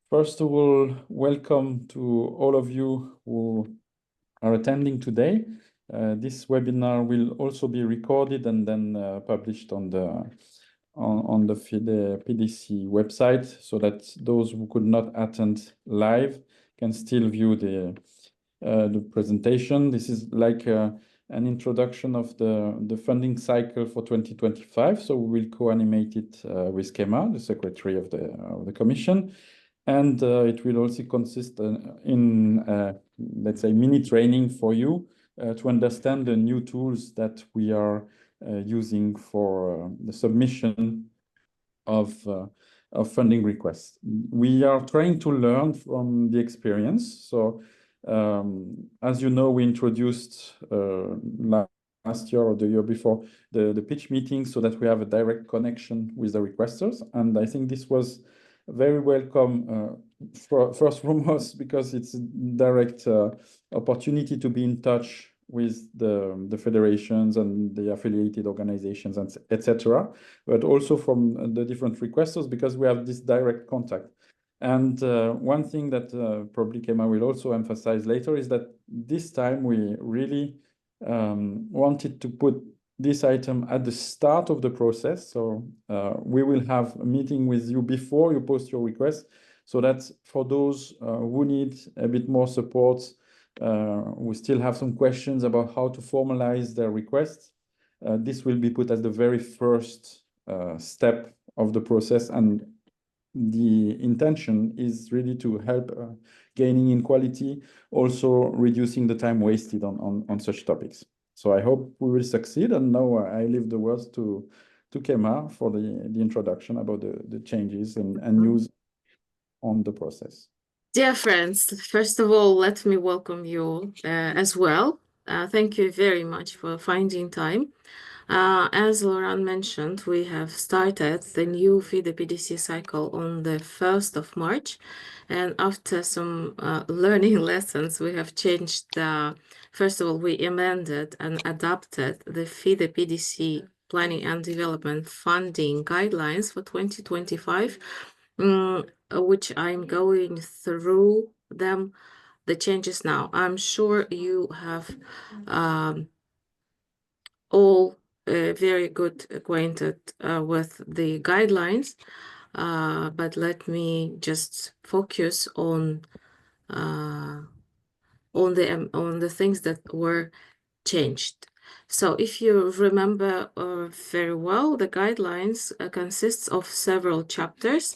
First of all, welcome to all of you who are attending today. This webinar will also be recorded and then published on the FIDE PDC website, so that those who could not attend live can still view the presentation. This is like an introduction of the funding cycle for 2025. So we will co-animate it with Kema, the Secretary of the Commission. And it will also consist in, let's say, mini training for you to understand the new tools that we are using for the submission of funding requests. We are trying to learn from the experience. So, as you know, we introduced last year or the year before the pitch meeting so that we have a direct connection with the requesters. And I think this was very welcome, first foremost, because it's a direct opportunity to be in touch with the federations and the affiliated organizations, and etc., but also from the different requesters, because we have this direct contact. And one thing that probably Kema will also emphasize later is that this time we really wanted to put this item at the start of the process. So we will have a meeting with you before you post your request, so that for those who need a bit more support, we still have some questions about how to formalize their requests. This will be put as the very first step of the process, and the intention is really to help gaining in quality, also reducing the time wasted on such topics. So I hope we will succeed. And now I leave the words to Kema for the introduction about the changes and news on the process. Dear friends, first of all, let me welcome you as well. Thank you very much for finding time. As Laurent mentioned, we have started the new FIDE PDC cycle on the 1st of March. And after some learning lessons, we have changed, first of all, we amended and adapted the FIDE PDC Planning and Development Funding Guidelines for 2025, which I'm going through them, the changes now. I'm sure you have all very good acquainted with the guidelines, but let me just focus on the things that were changed. So if you remember very well, the guidelines consists of several chapters,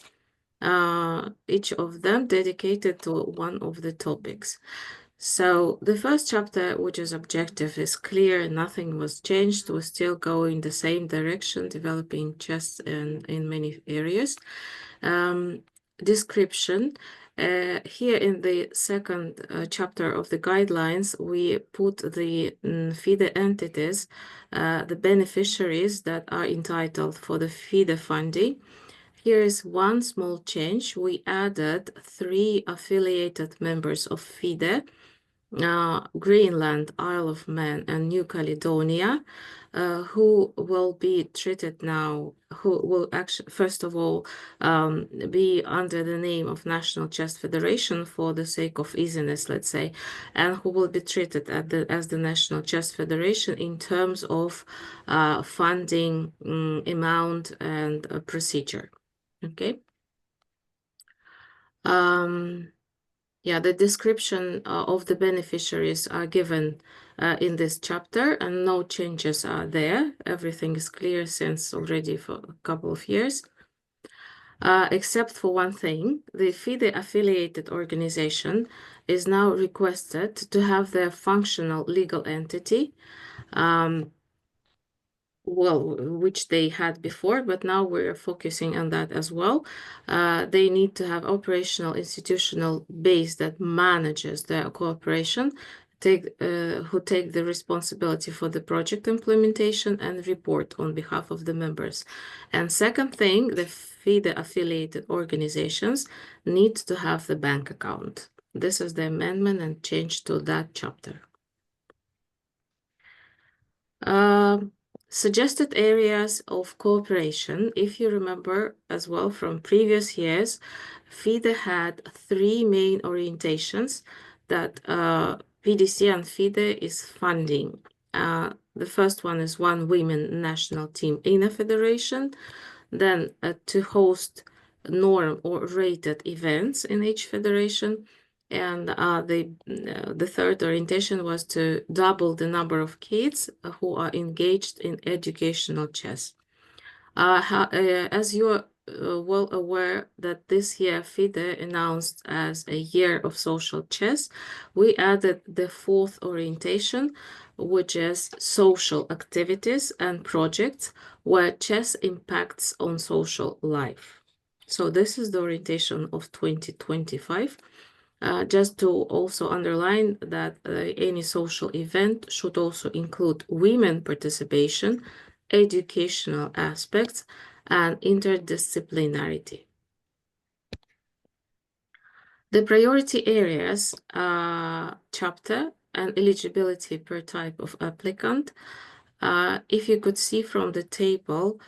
each of them dedicated to one of the topics. So the first chapter, which is objective, is clear. Nothing was changed. We're still going the same direction, developing just in many areas. Description. Here in the second chapter of the guidelines, we put the FIDE entities, the beneficiaries that are entitled for the FIDE funding. Here is one small change. We added 3 affiliated members of FIDE, Greenland, Isle of Man, and New Caledonia, who will be treated now, who will actually, first of all, be under the name of National Chess Federation for the sake of easiness, let's say, and who will be treated as the National Chess Federation in terms of funding amount and procedure. Okay. Yeah, the description of the beneficiaries are given in this chapter, and no changes are there. Everything is clear since already for a couple of years. Except for one thing, the FIDE affiliated organization is now requested to have their functional legal entity, which they had before, but now we're focusing on that as well. They need to have operational institutional base that manages their cooperation, who take the responsibility for the project implementation and report on behalf of the members. And second thing, the FIDE affiliated organizations need to have the bank account. This is the amendment and change to that chapter. Suggested areas of cooperation. If you remember as well from previous years, FIDE had 3 main orientations that PDC and FIDE is funding. The first one is one women national team in a federation, then to host norm or rated events in each federation, and the third orientation was to double the number of kids who are engaged in educational chess. As you're well aware that this year FIDE announced as a year of social chess, we added the fourth orientation, which is social activities and projects where chess impacts on social life. So this is the orientation of 2025. Just to also underline that any social event should also include women participation, educational aspects, and interdisciplinarity. The priority areas chapter and eligibility per type of applicant. If you could see from the table,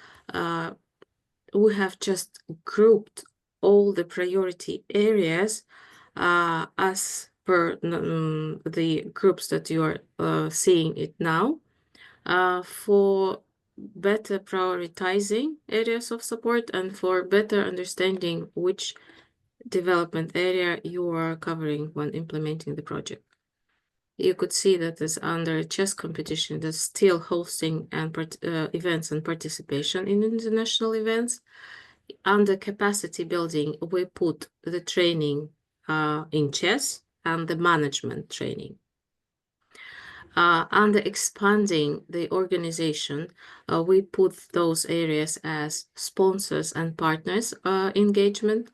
we have just grouped all the priority areas as per the groups that you are seeing it now, for better prioritizing areas of support and for better understanding which development area you are covering when implementing the project. You could see that is under chess competition, that's still hosting and events and participation in international events. Under capacity building, we put the training in chess and the management training. Under expanding the organization, we put those areas as sponsors and partners engagement,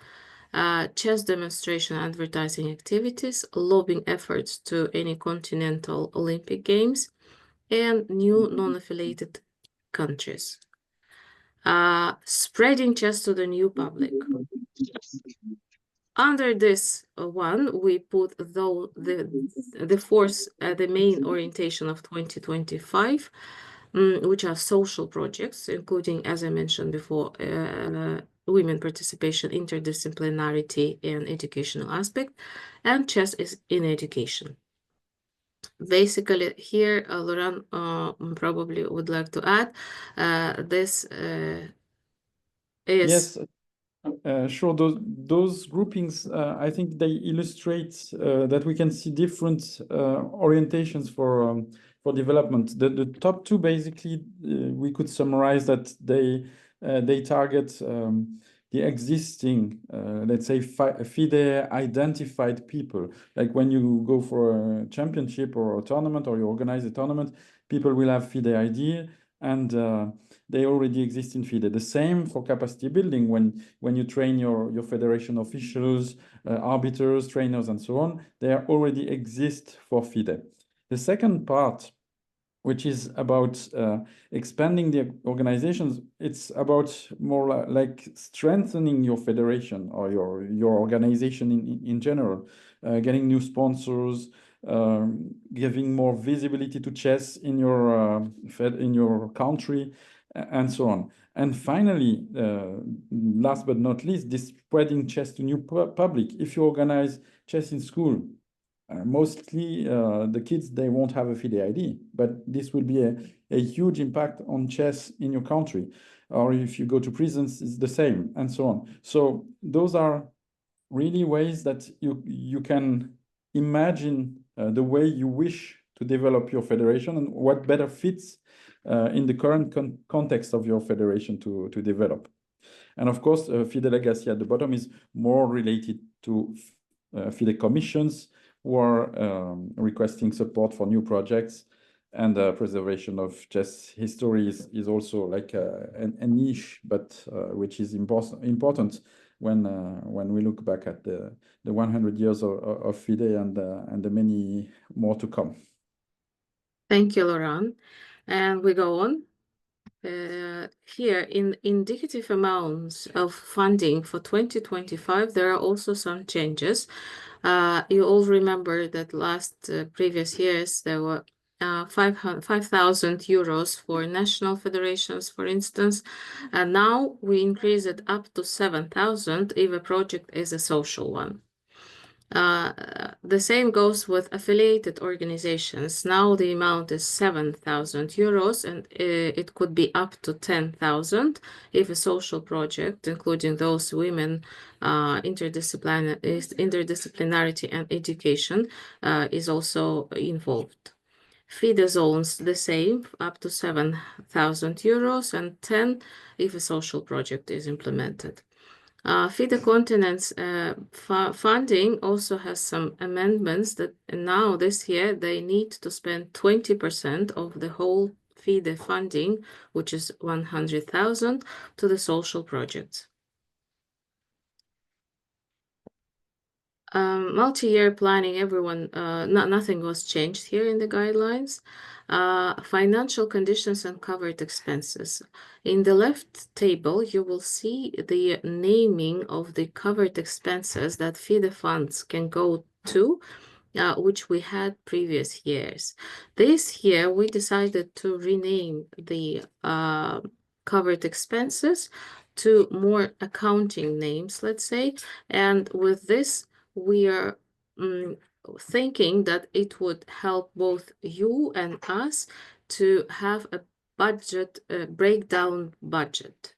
chess demonstration advertising activities, lobbying efforts to any continental Olympic Games, and new non-affiliated countries. Spreading chess to the new public. Under this one, we put the main orientation of 2025, which are social projects, including, as I mentioned before, women participation, interdisciplinarity, and educational aspect, and chess is in education. Basically, here, Laurent probably would like to add, this is... Yes. Sure. Those groupings, I think they illustrate that we can see different orientations for development. The top two, basically, we could summarize that they target the existing, let's say, FIDE identified people. Like when you go for a championship or a tournament, or you organize a tournament, people will have FIDE ID, and they already exist in FIDE. The same for capacity building. When you train your federation officials, arbiters, trainers, and so on, they already exist for FIDE. The second part, which is about expanding the organizations, it's about more like strengthening your federation or your organization in general, getting new sponsors, giving more visibility to chess in your country, and so on. And finally, last but not least, this spreading chess to new public. If you organize chess in school, mostly the kids, they won't have a FIDE ID, but this will be a huge impact on chess in your country. Or if you go to prisons, it's the same, and so on. So those are really ways that you can imagine the way you wish to develop your federation and what better fits in the current context of your federation to develop. And of course, FIDE Legacy at the bottom is more related to FIDE commissions who are requesting support for new projects, and preservation of chess history is also like a niche, but which is important when we look back at the 100 years of FIDE and the many more to come. Thank you, Laurent. And we go on. Here in indicative amounts of funding for 2025, there are also some changes. You all remember that previous years there were 5,000 euros for national federations, for instance, and now we increase it up to 7,000 if a project is a social one. The same goes with affiliated organizations. Now the amount is 7,000 euros, and it could be up to 10,000 if a social project, including those women, interdisciplinarity and education, is also involved. FIDE zones the same, up to 7,000 euros, and 10 if a social project is implemented. FIDE continents funding also has some amendments that now this year they need to spend 20% of the whole FIDE funding, which is 100,000, to the social projects. Multi-year planning, nothing was changed here in the guidelines. Financial conditions and covered expenses. In the left table, you will see the naming of the covered expenses that FIDE funds can go to, which we had previous years. This year, we decided to rename the covered expenses to more accounting names, let's say, and with this, we are thinking that it would help both you and us to have a budget, breakdown budget,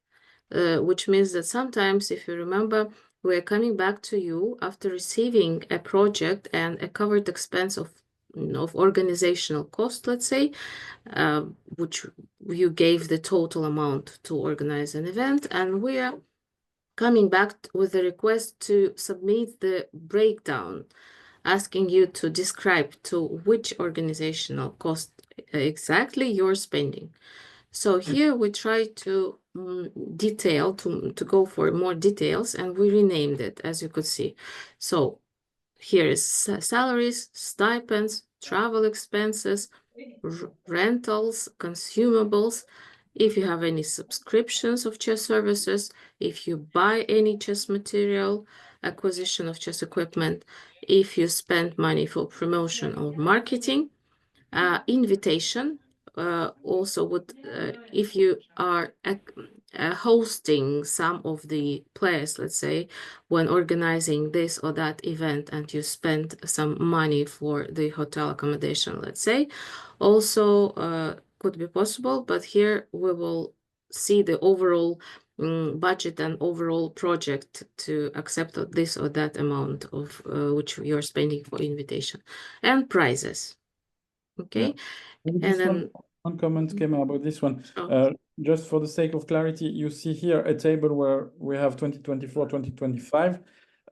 which means that sometimes, if you remember, we're coming back to you after receiving a project and a covered expense of organizational cost, let's say, which you gave the total amount to organize an event, and we are coming back with a request to submit the breakdown, asking you to describe to which organizational cost exactly you're spending. So here we try to detail, to go for more details, and we renamed it, as you could see. So here is salaries, stipends, travel expenses, rentals, consumables, if you have any subscriptions of chess services, if you buy any chess material, acquisition of chess equipment, if you spend money for promotion or marketing, invitation, also would, if you are hosting some of the players, let's say, when organizing this or that event and you spend some money for the hotel accommodation, let's say, also could be possible, but here we will see the overall budget and overall project to accept this or that amount of which you're spending for invitation and prizes. Okay. Yeah. And then one comment came about this one. oh. Just for the sake of clarity, you see here a table where we have 2024, 2025.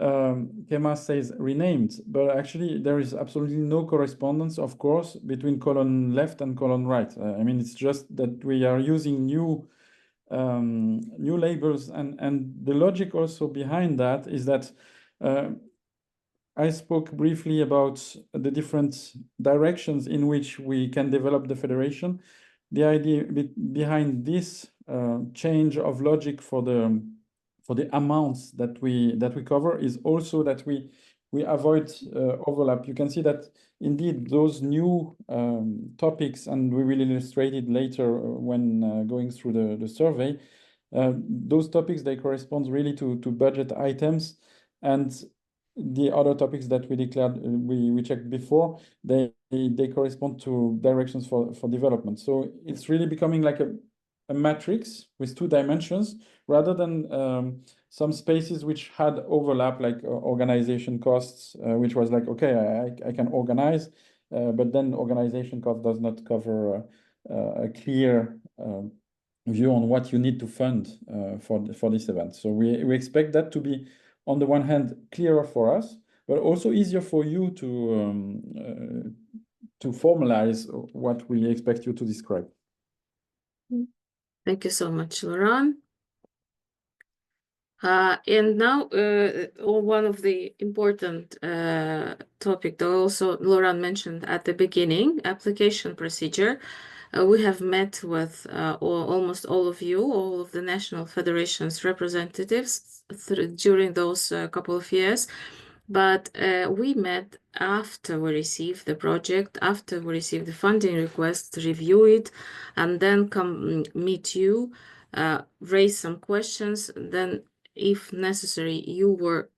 Kema says renamed, but actually there is absolutely no correspondence, of course, between column left and column right. I mean, it's just that we are using new labels, and the logic also behind that is that I spoke briefly about the different directions in which we can develop the federation. The idea behind this change of logic for the amounts that we cover is also that we avoid overlap. You can see that indeed those new topics, and we will illustrate it later when going through the survey. Those topics, they correspond really to budget items, and the other topics that we declared, we checked before, they correspond to directions for development. So it's really becoming like a matrix with 2 dimensions rather than some spaces which had overlap, like organization costs, which was like, okay, I can organize, but then organization cost does not cover a clear view on what you need to fund for this event. So we expect that to be, on the one hand, clearer for us, but also easier for you to formalize what we expect you to describe. Thank you so much, Laurent. And now, one of the important topic that also Laurent mentioned at the beginning, application procedure. We have met with almost all of you, all of the national federations representatives during those couple of years. But we met after we received the project, after we received the funding request, review it, and then come meet you, raise some questions. Then, if necessary, you were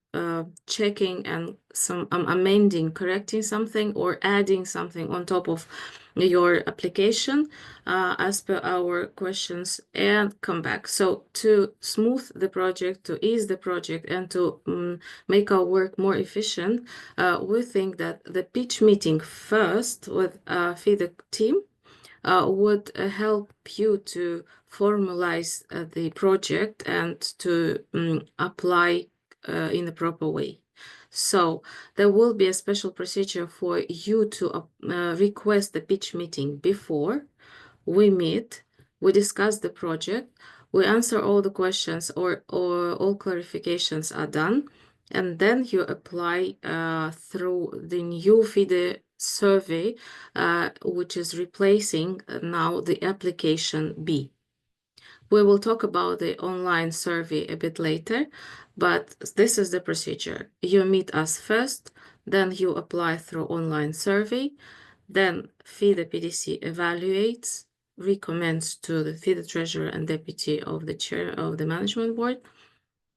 checking and some amending, correcting something, or adding something on top of your application as per our questions, and come back. So to smooth the project, to ease the project, and to make our work more efficient, we think that the pitch meeting first with FIDE team would help you to formalize the project and to apply in the proper way. So there will be a special procedure for you to request the pitch meeting before we meet, we discuss the project, we answer all the questions or all clarifications are done, and then you apply through the new FIDE survey, which is replacing now the application B. We will talk about the online survey a bit later, but this is the procedure. You meet us first, then you apply through online survey, then FIDE PDC evaluates, recommends to the FIDE treasurer and deputy of the chair of the management board.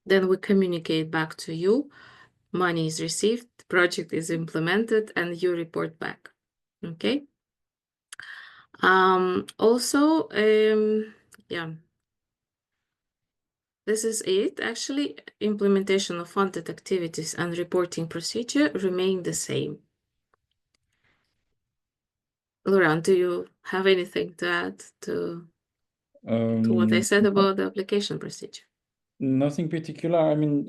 Then we communicate back to you. Money is received, the project is implemented, and you report back. Okay. Also, yeah. This is it. Actually, implementation of funded activities and reporting procedure remain the same. Laurent, do you have anything to add to what I said about the application procedure? Nothing particular. I mean,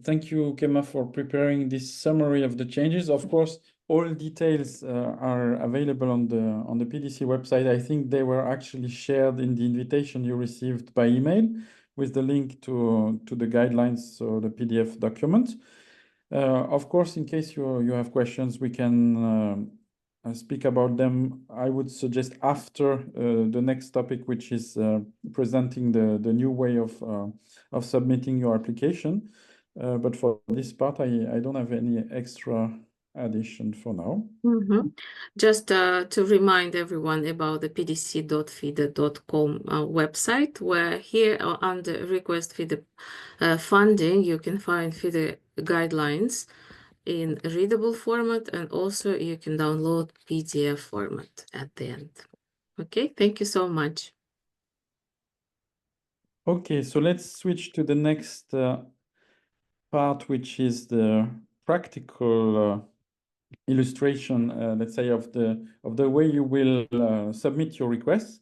thank you, Kema, for preparing this summary of the changes. Of course, all details are available on the PDC website. I think they were actually shared in the invitation you received by email with the link to the guidelines or the PDF document. Of course, in case you have questions, we can speak about them. I would suggest after the next topic, which is presenting the new way of submitting your application. But for this part, I don't have any extra addition for now. Just to remind everyone about the pdc.fide.com website, where here under request FIDE funding, you can find FIDE guidelines in readable format, and also you can download PDF format at the end. Okay, thank you so much. Okay, so let's switch to the next part, which is the practical illustration, let's say, of the way you will submit your requests.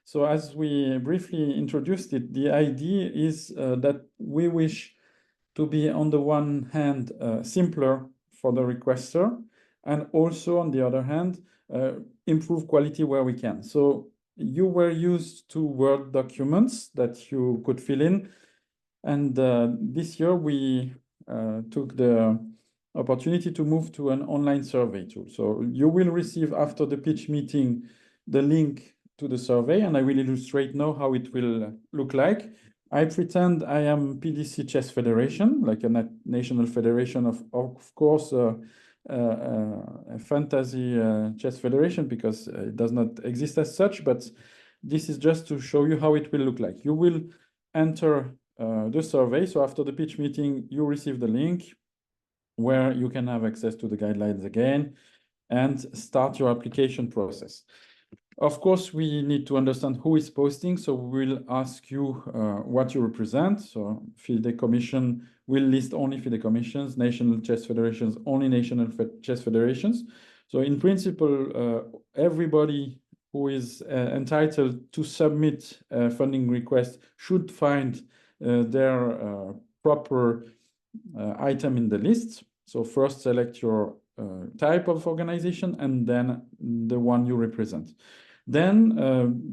So as we briefly introduced it, the idea is that we wish to be, on the one hand, simpler for the requester, and also, on the other hand, improve quality where we can. So you were used to Word documents that you could fill in, and this year we took the opportunity to move to an online survey tool. So you will receive, after the pitch meeting, the link to the survey, and I will illustrate now how it will look like. I pretend I am PDC Chess Federation, like a national federation of course, a fantasy chess federation, because it does not exist as such, but this is just to show you how it will look like. You will enter the survey. So after the pitch meeting, you receive the link where you can have access to the guidelines again and start your application process. Of course, we need to understand who is posting, so we will ask you what you represent. So FIDE Commission will list only FIDE Commissions, National Chess Federations, only National Chess Federations. So in principle, everybody who is entitled to submit a funding request should find their proper item in the list. So first select your type of organization and then the one you represent. Then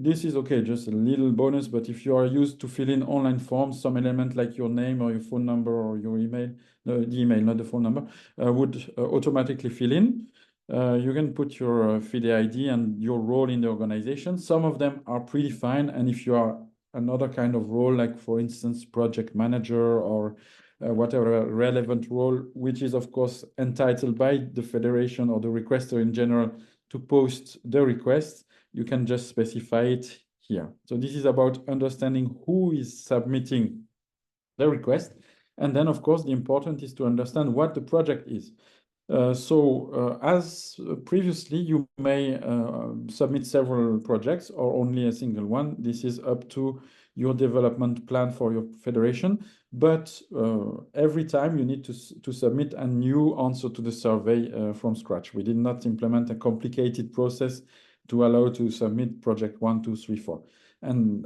this is okay, just a little bonus, but if you are used to fill in online forms, some element like your name or your phone number or your email, the email, not the phone number, would automatically fill in. You can put your FIDE ID and your role in the organization. Some of them are predefined, and if you are another kind of role, like for instance, project manager or whatever relevant role, which is of course entitled by the federation or the requester in general to post the request, you can just specify it here. So this is about understanding who is submitting the request. And then of course, the important is to understand what the project is. As previously, you may submit several projects or only a single one. This is up to your development plan for your federation. But every time you need to submit a new answer to the survey from scratch. We did not implement a complicated process to allow to submit project 1, 2, 3, 4. And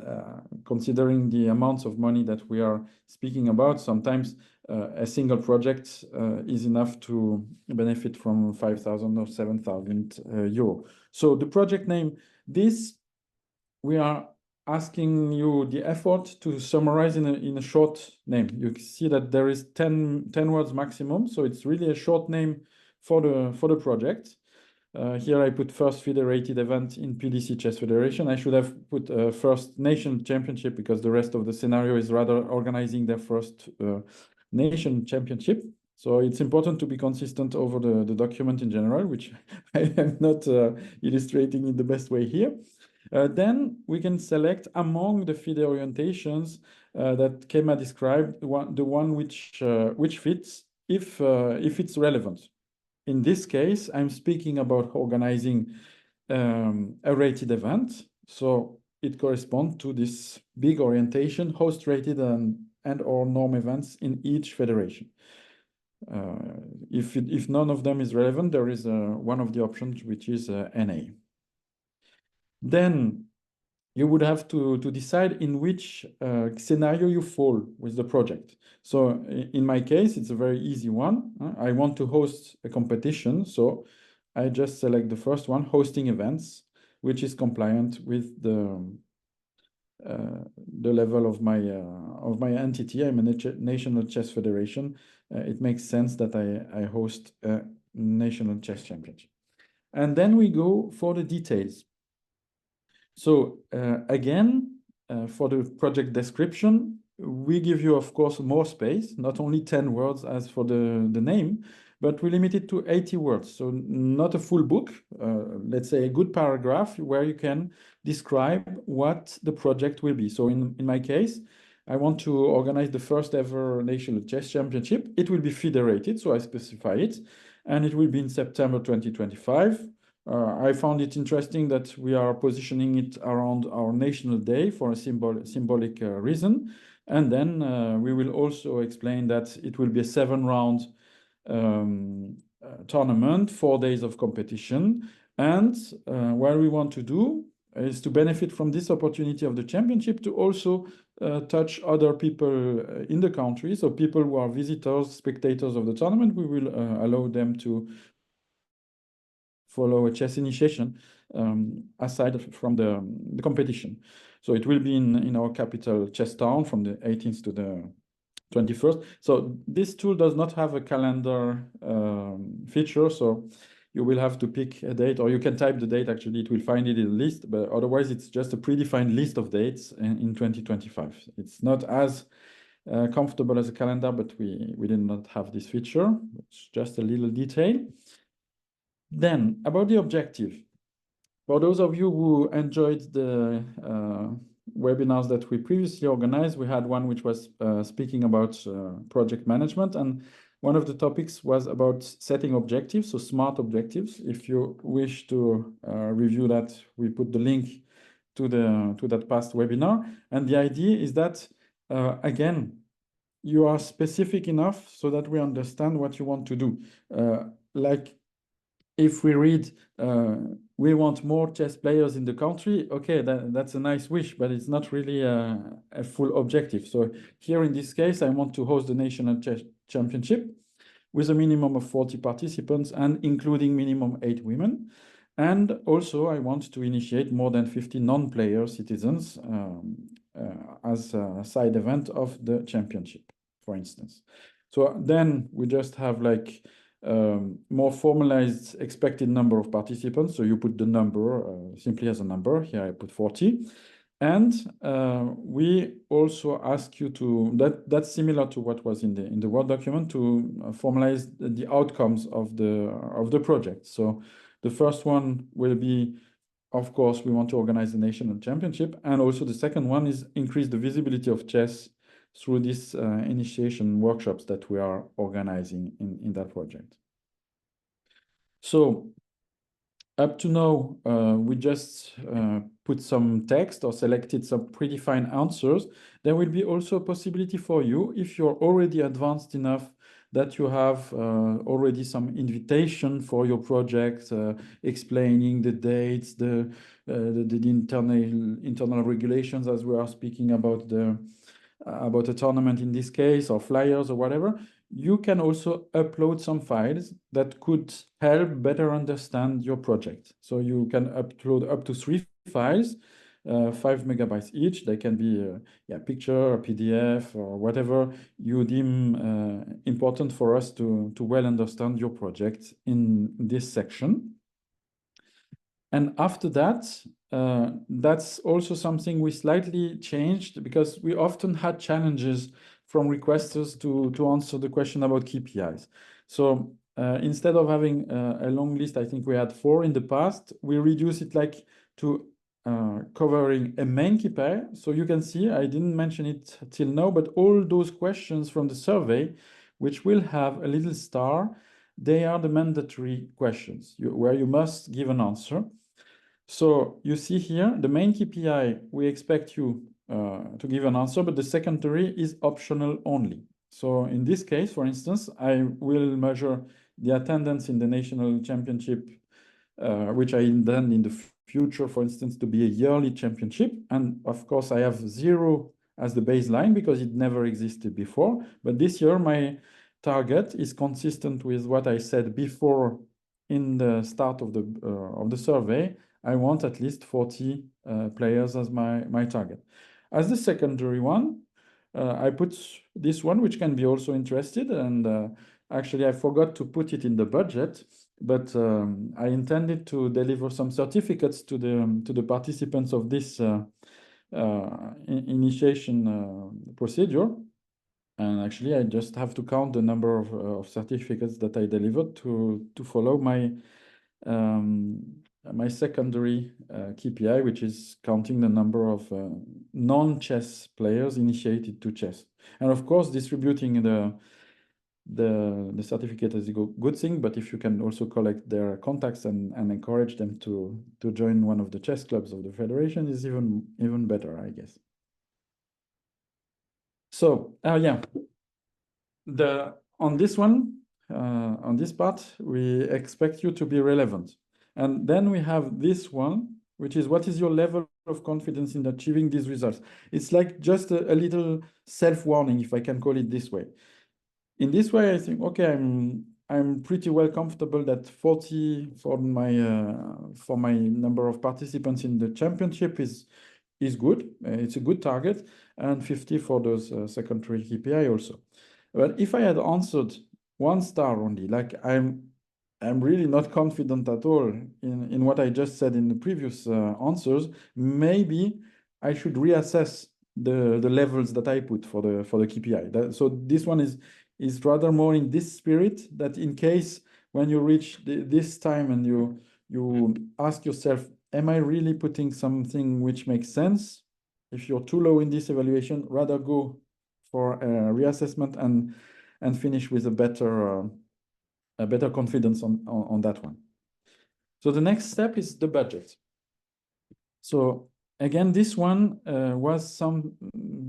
considering the amounts of money that we are speaking about, sometimes a single project is enough to benefit from 5,000 or 7,000 euro. So the project name, we are asking you the effort to summarize in a short name. You see that there is 10 words maximum, so it's really a short name for the project. Here I put first federated event in PDC Chess Federation. I should have put first nation championship because the rest of the scenario is rather organizing their first nation championship. So it's important to be consistent over the document in general, which I am not illustrating in the best way here. Then we can select among the FIDE orientations that Kema described, the one which fits if it's relevant. In this case, I'm speaking about organizing a rated event. So it corresponds to this big orientation, host rated and or norm events in each federation. If none of them is relevant, there is one of the options, which is NA. Then you would have to decide in which scenario you fall with the project. So in my case, it's a very easy one. I want to host a competition, so I just select the first one, hosting events, which is compliant with the level of my entity. I'm a national chess federation. It makes sense that I host a national chess championship. And then we go for the details. So again, for the project description, we give you, of course, more space, not only 10 words as for the name, but we limit it to 80 words. So not a full book, let's say a good paragraph where you can describe what the project will be. So in my case, I want to organize the first ever national chess championship. It will be federated, so I specify it, and it will be in September 2025. I found it interesting that we are positioning it around our National Day for a symbolic reason. And then we will also explain that it will be a 7-round tournament, 4 days of competition. And what we want to do is to benefit from this opportunity of the championship to also touch other people in the country. So people who are visitors, spectators of the tournament, we will allow them to follow a chess initiation aside from the competition. So it will be in our capital, Chess Town, from the 18th to the 21st. So this tool does not have a calendar feature, so you will have to pick a date, or you can type the date, actually, it will find it in the list, but otherwise it's just a predefined list of dates in 2025. It's not as comfortable as a calendar, but we did not have this feature. It's just a little detail. Then, about the objective. For those of you who enjoyed the webinars that we previously organized, we had one which was speaking about project management, and one of the topics was about setting objectives, so smart objectives. If you wish to review that, we put the link to that past webinar. And the idea is that, again, you are specific enough so that we understand what you want to do. Like, if we read, we want more chess players in the country, okay, that's a nice wish, but it's not really a full objective. So here in this case, I want to host the National Chess Championship with a minimum of 40 participants and including minimum 8 women. And also I want to initiate more than 50 non-player citizens as a side event of the championship, for instance. So then we just have like more formalized expected number of participants. So you put the number simply as a number. Here I put 40. And we also ask you to, that's similar to what was in the Word document, to formalize the outcomes of the project. So the first one will be, of course, we want to organize the national championship. And also the second one is increase the visibility of chess through these initiation workshops that we are organizing in that project. So up to now, we just put some text or selected some predefined answers. There will be also a possibility for you, if you're already advanced enough, that you have already some invitation for your project, explaining the dates, the internal regulations, as we are speaking about a tournament in this case, or flyers or whatever. You can also upload some files that could help better understand your project. So you can upload up to 3 files, 5 megabytes each. They can be a picture, a PDF, or whatever you deem important for us to well understand your project in this section. And after that, that's also something we slightly changed, because we often had challenges from requesters to answer the question about KPIs. So instead of having a long list, I think we had 4 in the past, we reduced it like to covering a main KPI. So you can see, I didn't mention it till now, but all those questions from the survey, which will have a little star, they are the mandatory questions where you must give an answer. So you see here, the main KPI, we expect you to give an answer, but the secondary is optional only. So in this case, for instance, I will measure the attendance in the national championship, which I intend in the future, for instance, to be a yearly championship. And of course, I have 0 as the baseline because it never existed before. But this year, my target is consistent with what I said before in the start of the survey. I want at least 40 players as my target. As the secondary one, I put this one, which can be also interested. And actually, I forgot to put it in the budget, but I intended to deliver some certificates to the participants of this initiation procedure. And actually, I just have to count the number of certificates that I delivered to follow my my secondary KPI, which is counting the number of non-chess players initiated to chess. And of course, distributing the certificate is a good thing, but if you can also collect their contacts and encourage them to join one of the chess clubs of the federation is even better, I guess. So yeah, on this one, on this part, we expect you to be relevant. And then we have this one, which is what is your level of confidence in achieving these results? It's like just a little self-warning, if I can call it this way. In this way, I think, okay, I'm pretty well comfortable that 40 for my number of participants in the championship is good. It's a good target, and 50 for those secondary KPI also. But if I had answered 1 star only, like I'm really not confident at all in what I just said in the previous answers, maybe I should reassess the levels that I put for the KPI. So this one is rather more in this spirit, that in case when you reach this time and you ask yourself, am I really putting something which makes sense? If you're too low in this evaluation, rather go for a reassessment and finish with a better confidence on that one. So the next step is the budget. So again, this one was some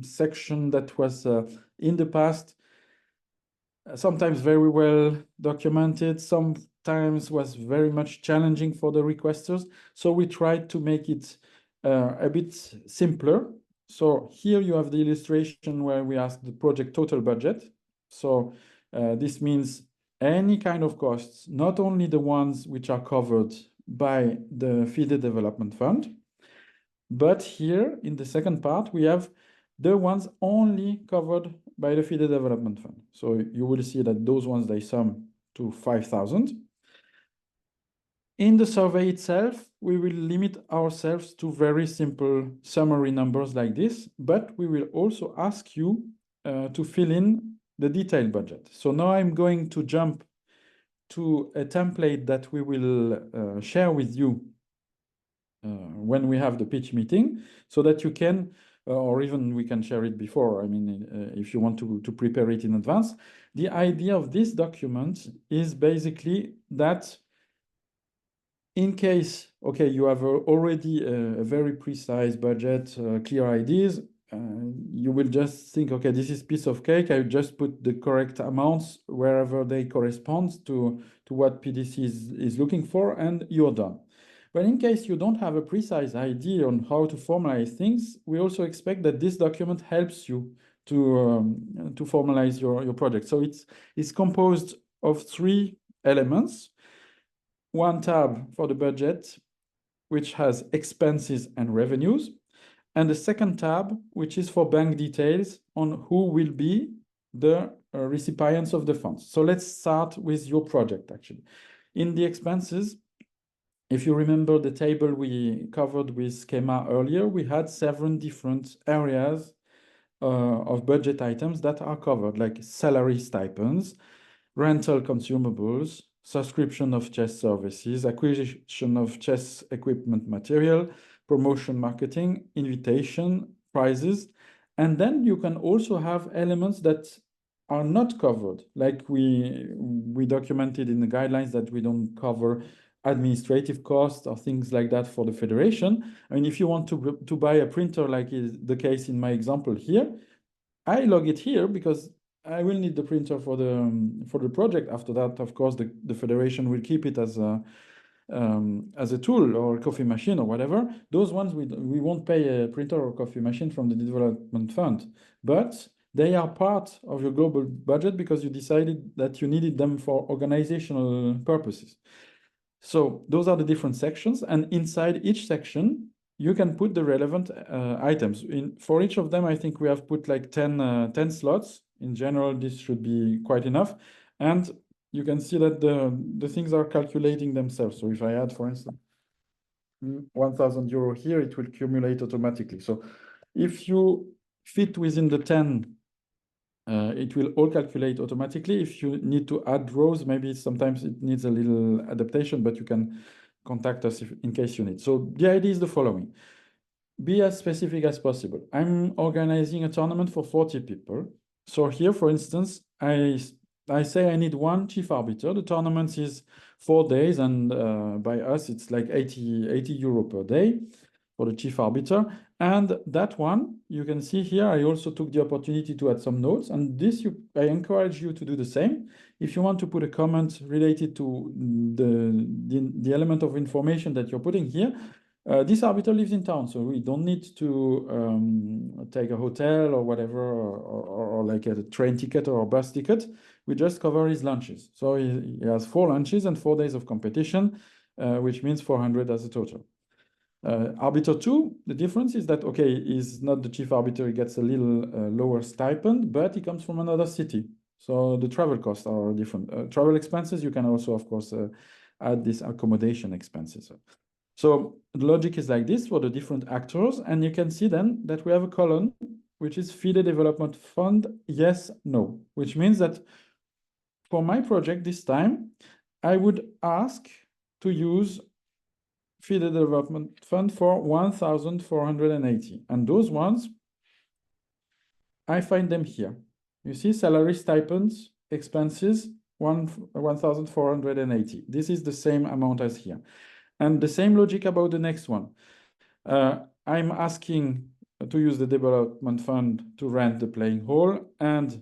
section that was in the past sometimes very well documented, sometimes was very much challenging for the requesters. So we tried to make it a bit simpler. So here you have the illustration where we ask the project total budget. So this means any kind of costs, not only the ones which are covered by the FIDE Development Fund, but here in the second part, we have the ones only covered by the FIDE Development Fund. So you will see that those ones, they sum to 5,000. In the survey itself, we will limit ourselves to very simple summary numbers like this, but we will also ask you to fill in the detailed budget. So now I'm going to jump to a template that we will share with you when we have the pitch meeting, so that you can, or even we can share it before, I mean, if you want to prepare it in advance. The idea of this document is basically that in case, okay, you have already a very precise budget, clear ideas, you will just think, okay, this is piece of cake. I just put the correct amounts wherever they correspond to what PDC is looking for, and you're done. But in case you don't have a precise idea on how to formalize things, we also expect that this document helps you to formalize your project. So it's composed of 3 elements. One tab for the budget, which has expenses and revenues, and the second tab, which is for bank details on who will be the recipients of the funds. So let's start with your project, actually. In the expenses, if you remember the table we covered with schema earlier, we had 7 different areas of budget items that are covered, like salary stipends, rental consumables, subscription of chess services, acquisition of chess equipment material, promotion marketing, invitation, prizes. And then you can also have elements that are not covered, like we documented in the guidelines that we don't cover administrative costs or things like that for the federation. I mean, if you want to buy a printer, like is the case in my example here, I log it here because I will need the printer for the project. After that, of course, the federation will keep it as a tool or a coffee machine or whatever. Those ones we won't pay a printer or coffee machine from the development fund, but they are part of your global budget because you decided that you needed them for organizational purposes. So those are the different sections, and inside each section, you can put the relevant items. For each of them, I think we have put like 10 slots. In general, this should be quite enough. And you can see that the things are calculating themselves. So if I add, for instance, 1,000 euro here, it will accumulate automatically. So if you fit within the 10, it will all calculate automatically. If you need to add rows, maybe sometimes it needs a little adaptation, but you can contact us in case you need. So the idea is the following. Be as specific as possible. I'm organizing a tournament for 40 people. So here, for instance, I say I need 1 chief arbiter. The tournament is 4 days, and by us, it's like 80 euro per day for the chief arbiter. And that one, you can see here, I also took the opportunity to add some notes. And this, I encourage you to do the same. If you want to put a comment related to the element of information that you're putting here, this arbiter lives in town, so we don't need to take a hotel or whatever, or like a train ticket or a bus ticket. We just cover his lunches. So he has 4 lunches and 4 days of competition, which means 400 as a total. Arbiter 2, the difference is that, okay, he's not the chief arbiter, he gets a little lower stipend, but he comes from another city. So the travel costs are different. Travel expenses, you can also, of course, add this accommodation expenses. So the logic is like this for the different actors, and you can see then that we have a column, which is FIDE Development Fund, yes, no, which means that for my project this time, I would ask to use FIDE Development Fund for 1,480. And those ones, I find them here. You see, salary, stipends, expenses, 1,480. This is the same amount as here. And the same logic about the next one. I'm asking to use the development fund to rent the playing hall and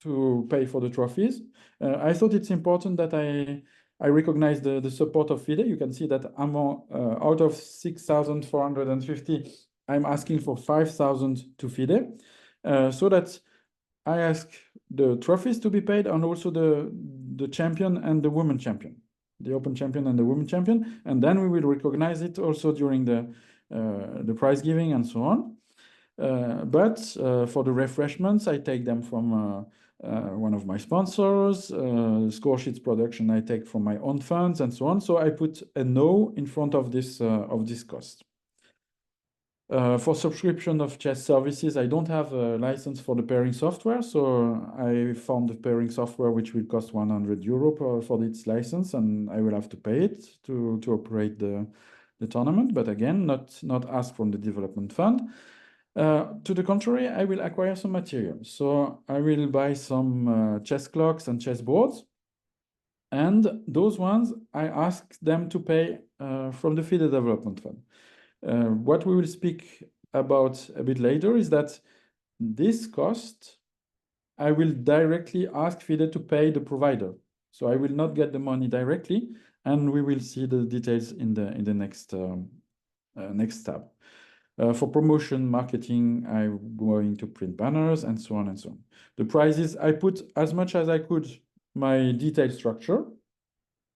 to pay for the trophies. I thought it's important that I recognize the support of FIDE. You can see that I'm out of 6,450, I'm asking for 5,000 to FIDE, so that I ask the trophies to be paid and also the champion and the women champion, the open champion and the women champion, and then we will recognize it also during the prize giving and so on. But for the refreshments, I take them from one of my sponsors. Score sheets production I take from my own funds, and so on. So I put a no in front of this cost. For subscription of chess services, I don't have a license for the pairing software, so I found the pairing software which will cost €100 for its license, and I will have to pay it to operate the tournament. But again, not asked from the development fund. To the contrary, I will acquire some material. So I will buy some chess clocks and chess boards, and those ones I ask them to pay from the FIDE development fund. What we will speak about a bit later is that this cost, I will directly ask FIDE to pay the provider. So I will not get the money directly, and we will see the details in the next tab. For promotion, marketing, I'm going to print banners and so on and so on. The prizes, I put as much as I could my detailed structure.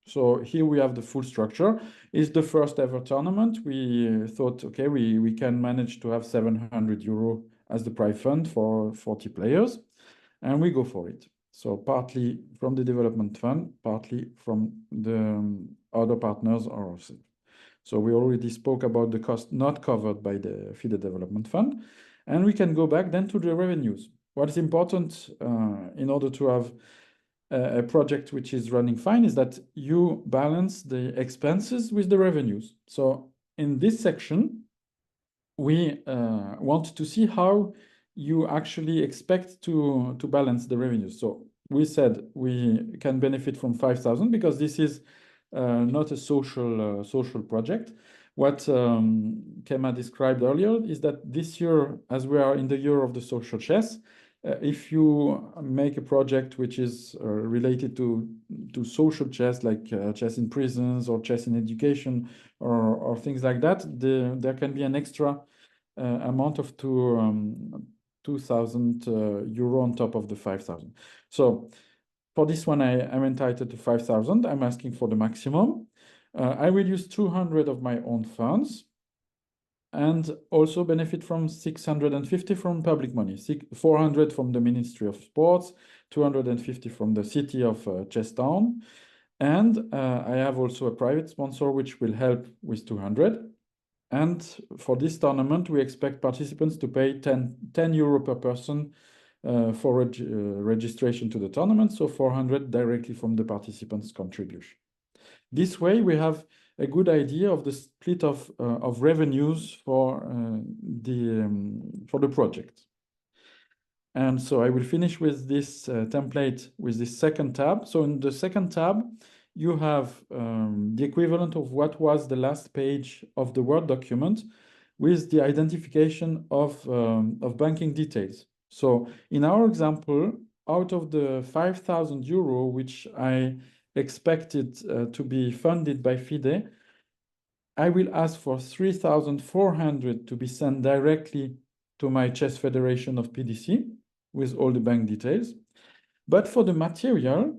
So here we have the full structure. It's the first ever tournament. We thought, okay, we can manage to have €700 as the prize fund for 40 players, and we go for it. So partly from the development fund, partly from the other partners or ourselves. So we already spoke about the cost not covered by the FIDE development fund, and we can go back then to the revenues. What's important in order to have a project which is running fine is that you balance the expenses with the revenues. So in this section, we want to see how you actually expect to balance the revenues. So we said we can benefit from 5,000 because this is not a social project. What Kema described earlier is that this year, as we are in the year of the social chess, if you make a project which is related to social chess, like chess in prisons or chess in education or things like that, there can be an extra amount of €2,000 on top of the 5,000. So for this one, I'm entitled to 5,000. I'm asking for the maximum. I will use 200 of my own funds, and also benefit from 650 from public money, 400 from the Ministry of Sports, 250 from the city of Chestown. And I have also a private sponsor which will help with 200. And for this tournament, we expect participants to pay €10 per person for registration to the tournament, so 400 directly from the participants' contribution. This way, we have a good idea of the split of revenues for the project. And so I will finish with this template with this second tab. So in the second tab, you have the equivalent of what was the last page of the Word document with the identification of banking details. So in our example, out of the €5,000, which I expected to be funded by FIDE, I will ask for 3,400 to be sent directly to my Chess Federation of PDC with all the bank details. But for the material,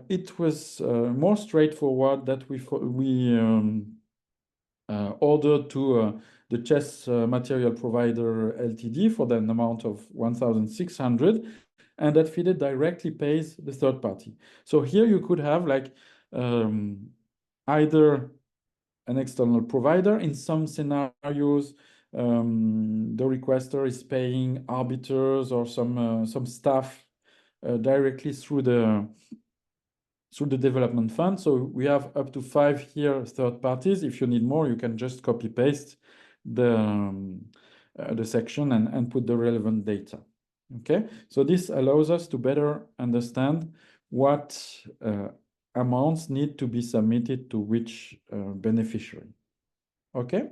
it was more straightforward that we ordered to the chess material provider LTD for an amount of 1,600, and that FIDE directly pays the third party. So here you could have like either an external provider. In some scenarios, the requester is paying arbiters or some staff directly through the development fund. So we have up to 5 here third parties. If you need more, you can just copy paste the section and put the relevant data. Okay, so this allows us to better understand what amounts need to be submitted to which beneficiary. Okay.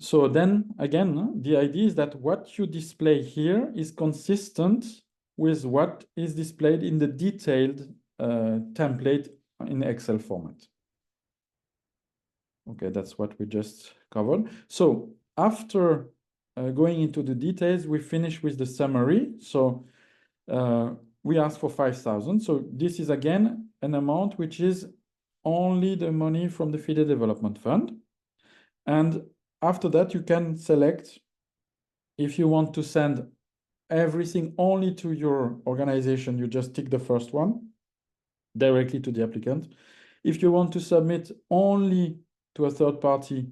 So then again, the idea is that what you display here is consistent with what is displayed in the detailed template in Excel format. Okay, that's what we just covered. So after going into the details, we finish with the summary. So we ask for 5,000. So this is again an amount which is only the money from the FIDE Development Fund. And after that, you can select if you want to send everything only to your organization. You just tick the first one directly to the applicant. If you want to submit only to a third party,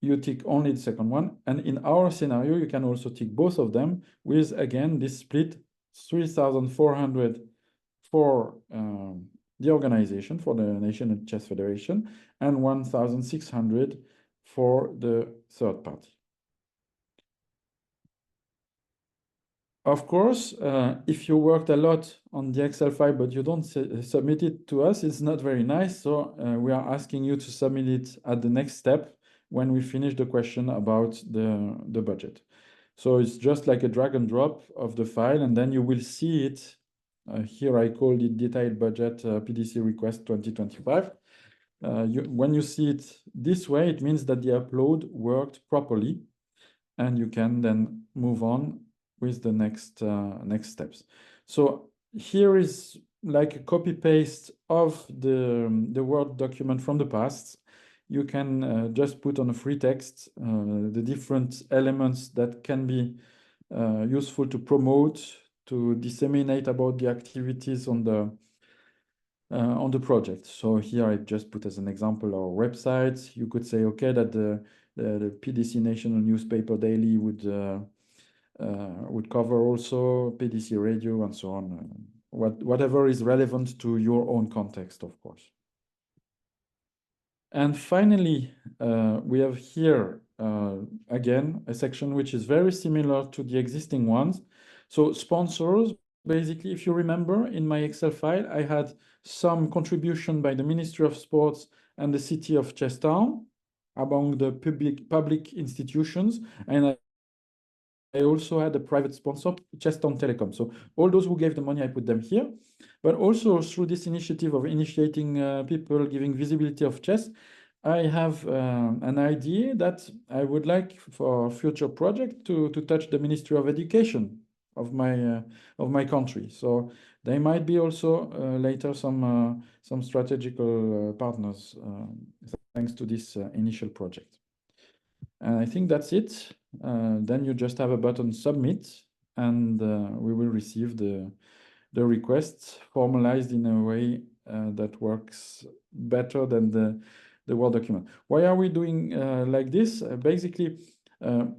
you tick only the second one. And in our scenario, you can also tick both of them with, again, this split 3,400 for the organization, for the National Chess Federation, and 1,600 for the third party. Of course, if you worked a lot on the Excel file, but you don't submit it to us, it's not very nice. So we are asking you to submit it at the next step when we finish the question about the budget. So it's just like a drag and drop of the file, and then you will see it. Here I called it detailed budget PDC request 2025. When you see it this way, it means that the upload worked properly, and you can then move on with the next steps. So here is like a copy paste of the Word document from the past. You can just put on a free text the different elements that can be useful to promote, to disseminate about the activities on the project. So here I just put as an example our website. You could say, okay, that the PDC National Newspaper Daily would cover also PDC Radio and so on. Whatever is relevant to your own context, of course. And finally, we have here, again, a section which is very similar to the existing ones. So sponsors, basically, if you remember, in my Excel file, I had some contribution by the Ministry of Sports and the City of Chestown among the public institutions. And I also had a private sponsor, Chestown Telecom. So all those who gave the money, I put them here. But also through this initiative of initiating people, giving visibility of chess, I have an idea that I would like for a future project to touch the Ministry of Education of my country. So they might be also later some strategical partners thanks to this initial project. And I think that's it. Then you just have a button submit, and we will receive the requests formalized in a way that works better than the Word document. Why are we doing like this? Basically,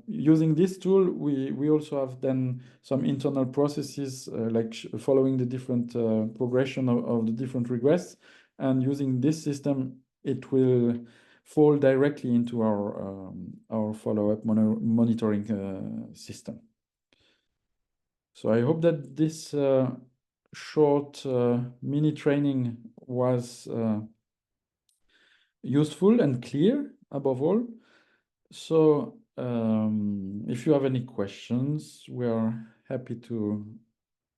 using this tool, we also have then some internal processes like following the different progression of the different requests, and using this system, it will fall directly into our follow-up monitoring system. So I hope that this short mini training was useful and clear above all. So if you have any questions, we are happy to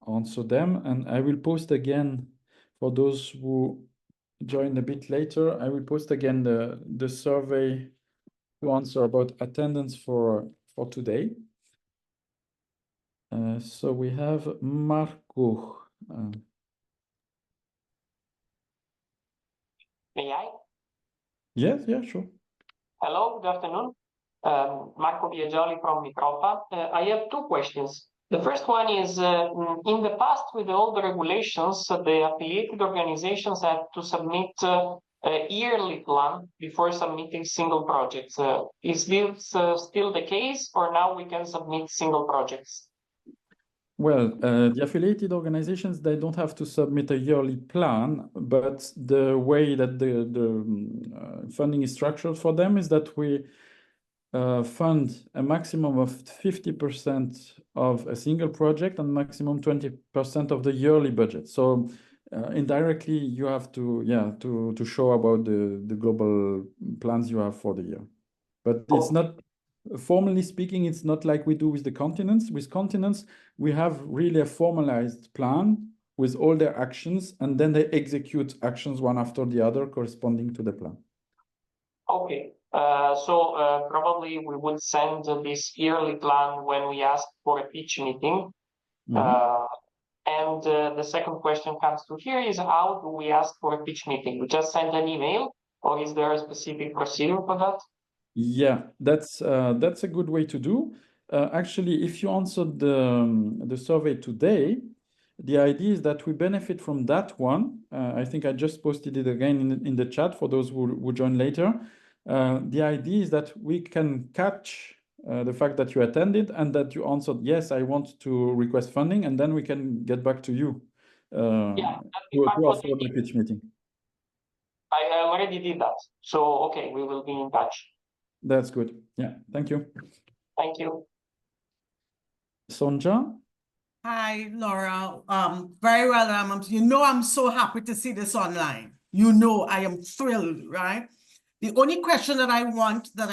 answer them. And I will post again, for those who join a bit later, I will post again the survey to answer about attendance for today. So we have Marco. May I? Yes, yeah, sure. Hello, good afternoon. Marco Biagioli from Mitropa. I have two questions. The first one is, in the past, with all the regulations, the affiliated organizations had to submit a yearly plan before submitting single projects. Is this still the case, or now we can submit single projects? Well, the affiliated organizations, they don't have to submit a yearly plan, but the way that the funding is structured for them is that we fund a maximum of 50% of a single project and maximum 20% of the yearly budget. So indirectly, you have to show about the global plans you have for the year. But it's not, formally speaking, it's not like we do with the continents. With continents, we have really a formalized plan with all their actions, and then they execute actions one after the other corresponding to the plan. Okay. So probably we would send this yearly plan when we ask for a pitch meeting. Mm-hmm. And the second question comes to here is, how do we ask for a pitch meeting? We just send an email, or is there a specific procedure for that? Yeah, that's a good way to do. Actually, if you answered the survey today, the idea is that we benefit from that one. I think I just posted it again in the chat for those who join later. The idea is that we can catch the fact that you attended and that you answered, yes, I want to request funding, and then we can get back to you Yeah, to offer the pitch meeting. I already did that. So, okay, we will be in touch. That's good. Yeah, thank you. Thank you. Sonja? Hi, Laura. Very well. You know, I'm so happy to see this online. You know, I am thrilled, right? The only question that I want that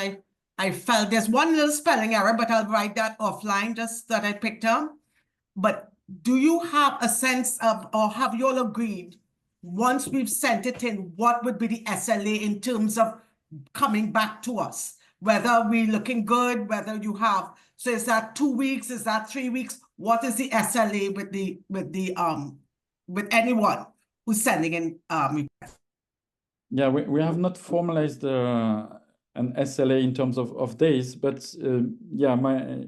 I felt, there's one little spelling error, but I'll write that offline, just that I picked up. But do you have a sense of, or have you all agreed, once we've sent it in, what would be the SLA in terms of coming back to us? Whether we're looking good, whether you have, so is that 2 weeks, is that 3 weeks? What is the SLA with anyone who's sending in requests? Yeah, we have not formalized an SLA in terms of days, but yeah, my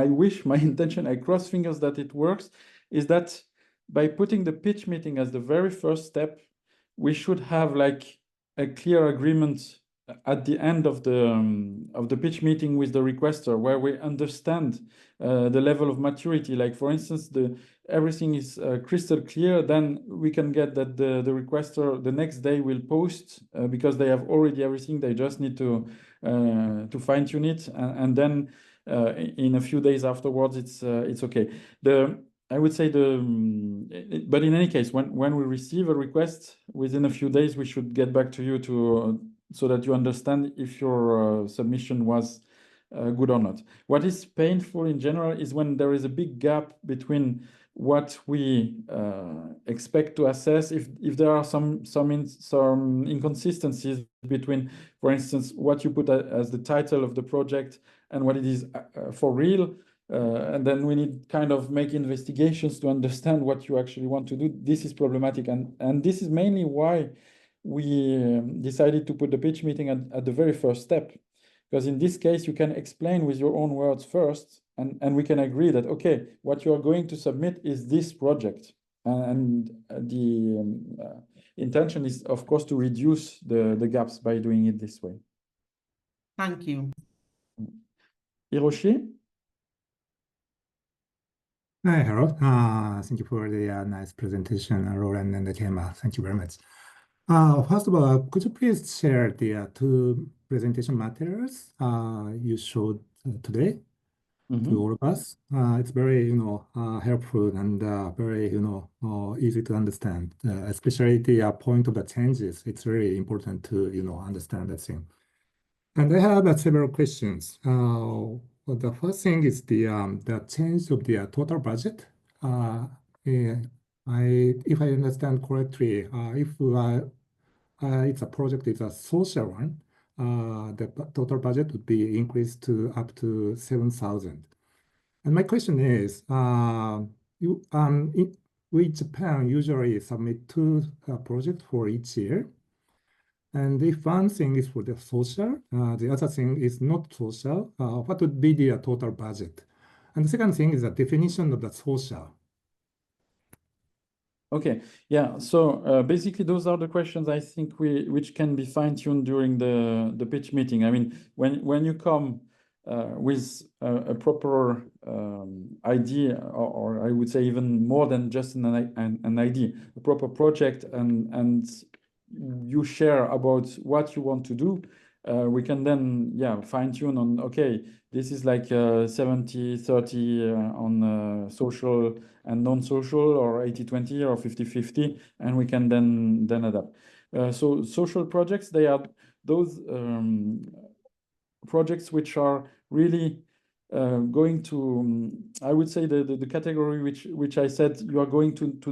wish, my intention, I cross fingers that it works, is that by putting the pitch meeting as the very first step, we should have like a clear agreement at the end of the pitch meeting with the requester, where we understand the level of maturity. Like for instance, everything is crystal clear, then we can get that the requester the next day will post because they have already everything. They just need to fine tune it, and then in a few days afterwards, it's okay. I would say but in any case, when we receive a request within a few days, we should get back to you so that you understand if your submission was good or not. What is painful in general is when there is a big gap between what we expect to assess. If there are some inconsistencies between, for instance, what you put as the title of the project and what it is for real. And then we need kind of make investigations to understand what you actually want to do. This is problematic, and this is mainly why we decided to put the pitch meeting at the very first step, because in this case you can explain with your own words first, and we can agree that okay, what you are going to submit is this project, and the intention is of course to reduce the gaps by doing it this way. Thank you. Hiroshi? Hi, Harold. Thank you for the nice presentation, Roland and the Kema. Thank you very much. First of all, could you please share the two presentation materials you showed today to all of us? It's very, helpful and very, easy to understand, especially the point of the changes. It's very important to, understand that thing. And I have several questions. Well, the first thing is the change of the total budget. If I understand correctly, if it's a project, it's a social one, the total budget would be increased to up to 7,000. And my question is, we Japan usually submit 2 projects for each year. And if one thing is for the social, the other thing is not social, what would be the total budget? And the second thing is the definition of the social. Okay, yeah. So basically, those are the questions I think which can be fine-tuned during the pitch meeting. I mean, when you come with a proper idea, or I would say even more than just an idea, a proper project, and you share about what you want to do, we can then fine-tune on, okay, this is like 70-30 on social and non-social, or 80-20 or 50-50, and we can then adapt. So social projects, they are those projects which are really going to, I would say the category which I said, you are going to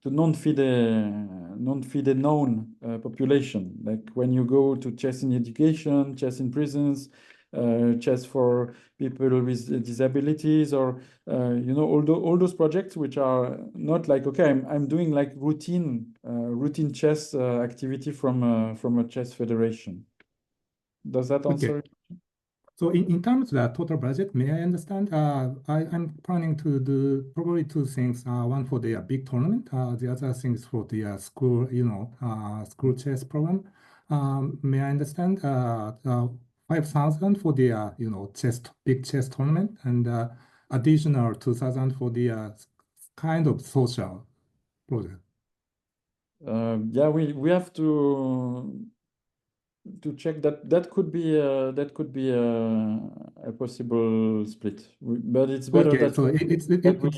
non-FIDE known population, like when you go to chess in education, chess in prisons, chess for people with disabilities, or all those projects which are not like, okay, I'm doing like routine chess activity from a chess federation. Does that answer it? So in terms of the total budget, may I understand? I'm planning to do probably two things. One for the big tournament. The other thing is for the school, school chess program. May I understand? 5,000 for the big chess tournament, and additional 2,000 for the kind of social project. Yeah, we have to check that. That could be a possible split, but it's better Okay, that so we it's discuss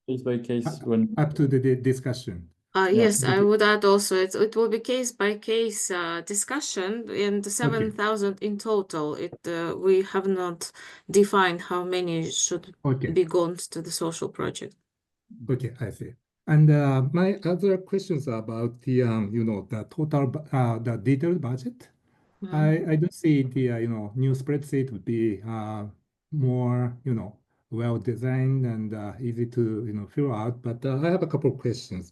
case by case when up to the discussion. Yes, I would add also it will be case by case discussion. In the 7,000 in total, we have not defined how many should be gone to the social project. Okay, I see. And my other questions are about the the total the detailed budget. I do see the new spreadsheet would be more well designed and easy to fill out. But I have a couple of questions.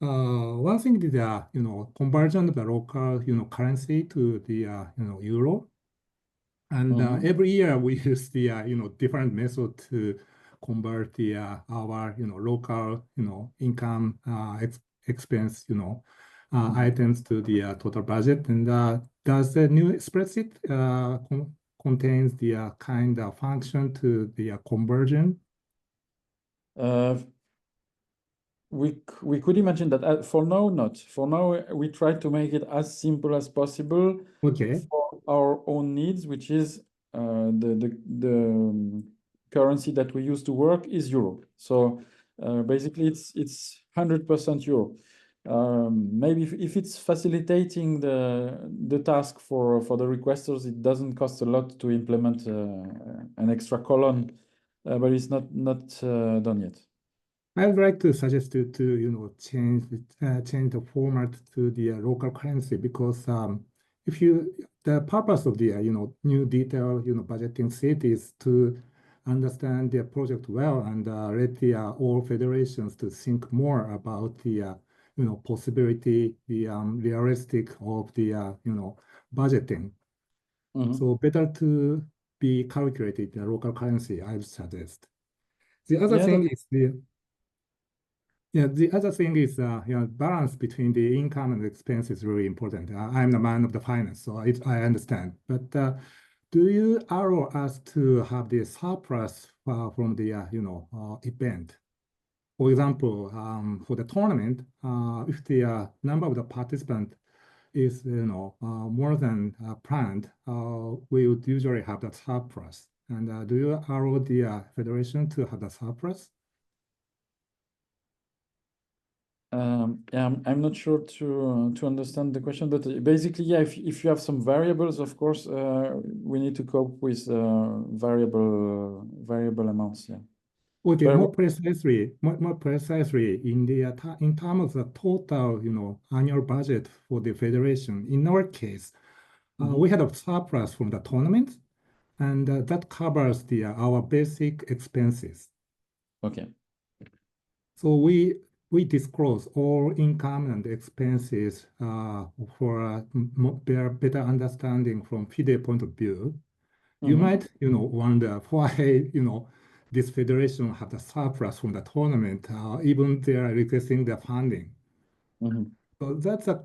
One thing is conversion of the local currency to the euro. And every year we use the different method to convert the our local income expense items to the total budget. And does the new spreadsheet contains the kind of function to the conversion? We could imagine that. For now, not. For now, we try to make it as simple as possible for our own needs, which is the currency that we use to work is euro. So basically, it's 100% euro. Maybe if it's facilitating the task for the requesters, it doesn't cost a lot to implement an extra column, but it's not done yet. I would like to suggest to change the format to the local currency, because if the purpose of the new detailed budgeting sheet is to understand the project well and let the all federations to think more about the possibility, the realistic of the budgeting. So better to be calculated the local currency, I would suggest. The other thing is the other thing is balance between the income and expense is really important. I'm the man of the finance, so I understand. But do you allow us to have the surplus from the event? For example, for the tournament, if the number of the participants is more than planned, we would usually have that surplus. And do you allow the federation to have the surplus? Yeah, I'm not sure to understand the question, but basically, yeah, if you have some variables, of course, we need to cope with variable amounts. Yeah. Okay, more precisely, in terms of the total, annual budget for the federation. In our case, we had a surplus from the tournament, and that covers our basic expenses. Okay. So we disclose all income and expenses for their better understanding from FIDE point of view. You might, wonder why, this federation have the surplus from the tournament, even they are requesting the funding. So that's a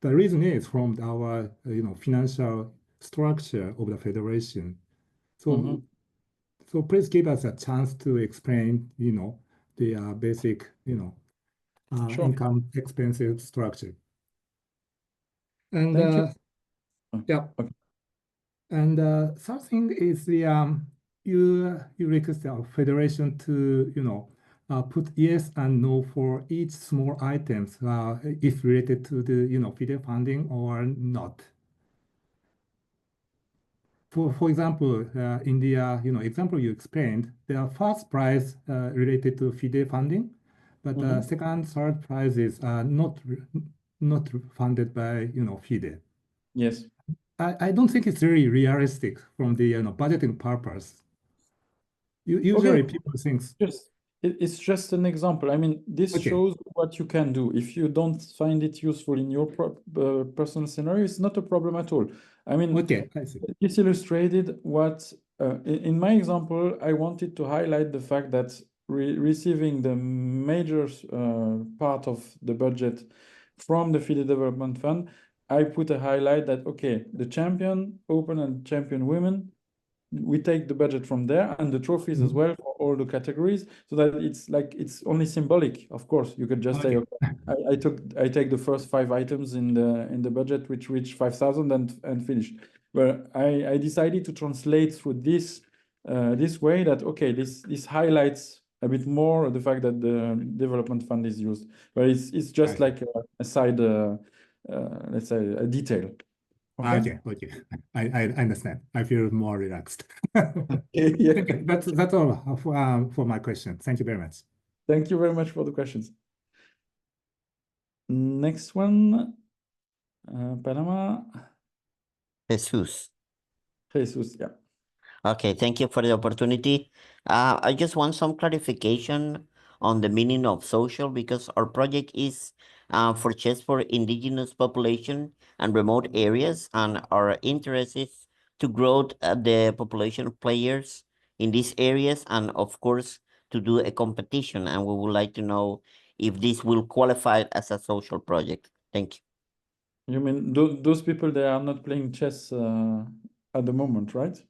the reason is from our financial structure of the federation. So so please give us a chance to explain the basic income expenses structure. And thank you. Yeah. Okay. And something is the you request our federation to put yes and no for each small items if related to the FIDE funding or not. For example, in the example you explained, the first prize related to FIDE funding, but the second, third prizes are not funded by FIDE. Yes. I don't think it's really realistic from the budgeting purpose. Usually people think. it's just an example. I mean, this Okay. shows what you can do. If you don't find it useful in your personal scenario, it's not a problem at all. I mean, Okay, I see. this illustrated what, in my example, I wanted to highlight the fact that receiving the major part of the budget from the FIDE Development Fund, I put a highlight that, okay, the champion open and champion women, we take the budget from there and the trophies as well for all the categories, so that it's like, it's only symbolic. Of course, you could just say, Okay. okay, I take the first 5 items in the budget which reach 5,000 and finished. But I decided to translate through this this way that, okay, this highlights a bit more the fact that the development fund is used, but it's just like a side let's say a detail. Okay, okay. I understand. I feel more relaxed. Yeah. Okay, that's all for my question. Thank you very much. Thank you very much for the questions. Next one, Panama. Jesus. Jesus, yeah. Okay, thank you for the opportunity. I just want some clarification on the meaning of social, because our project is for just for indigenous population and remote areas, and our interest is to grow the population of players in these areas, and of course to do a competition, and we would like to know if this will qualify as a social project. Thank you. You mean those people, they are not playing chess at the moment, right?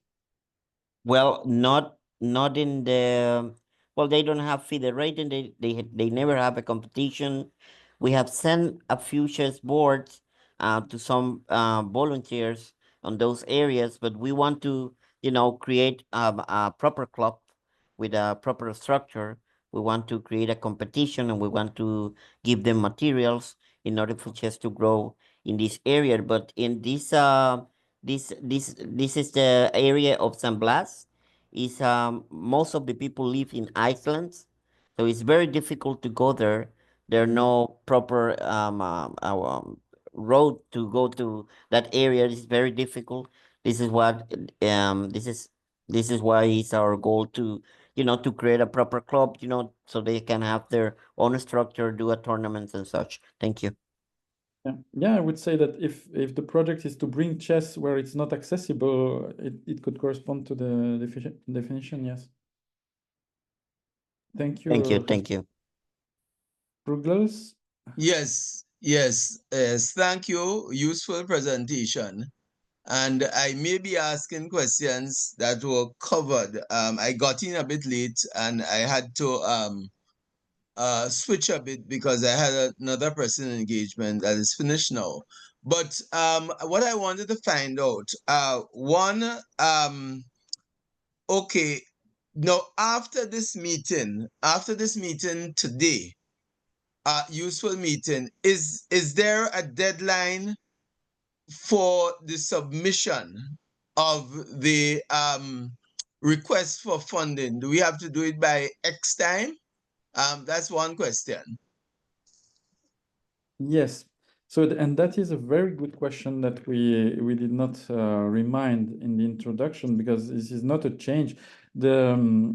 Well, not in the, well, they don't have FIDE rating. They never have a competition. We have sent a few chess boards to some volunteers on those areas, but we want to, create a proper club with a proper structure. We want to create a competition, and we want to give them materials in order for chess to grow in this area. But in this this is the area of San Blas. Is most of the people live in islands, so it's very difficult to go there. There are no proper road to go to that area. It's very difficult. This is what this is why it's our goal to to create a proper club, so they can have their own structure, do a tournaments and such. Thank you. Yeah, I would say that if the project is to bring chess where it's not accessible, it could correspond to the definition, yes. Thank you. Thank you. Douglas? Yes, thank you. Useful presentation. And I may be asking questions that were covered. I got in a bit late and I had to switch a bit because I had another person engagement that is finished now. But what I wanted to find out, okay, now after this meeting today, useful meeting, is there a deadline for the submission of the request for funding? Do we have to do it by X time? That's one question. Yes. So, and that is a very good question that we did not remind in the introduction, because this is not a change. The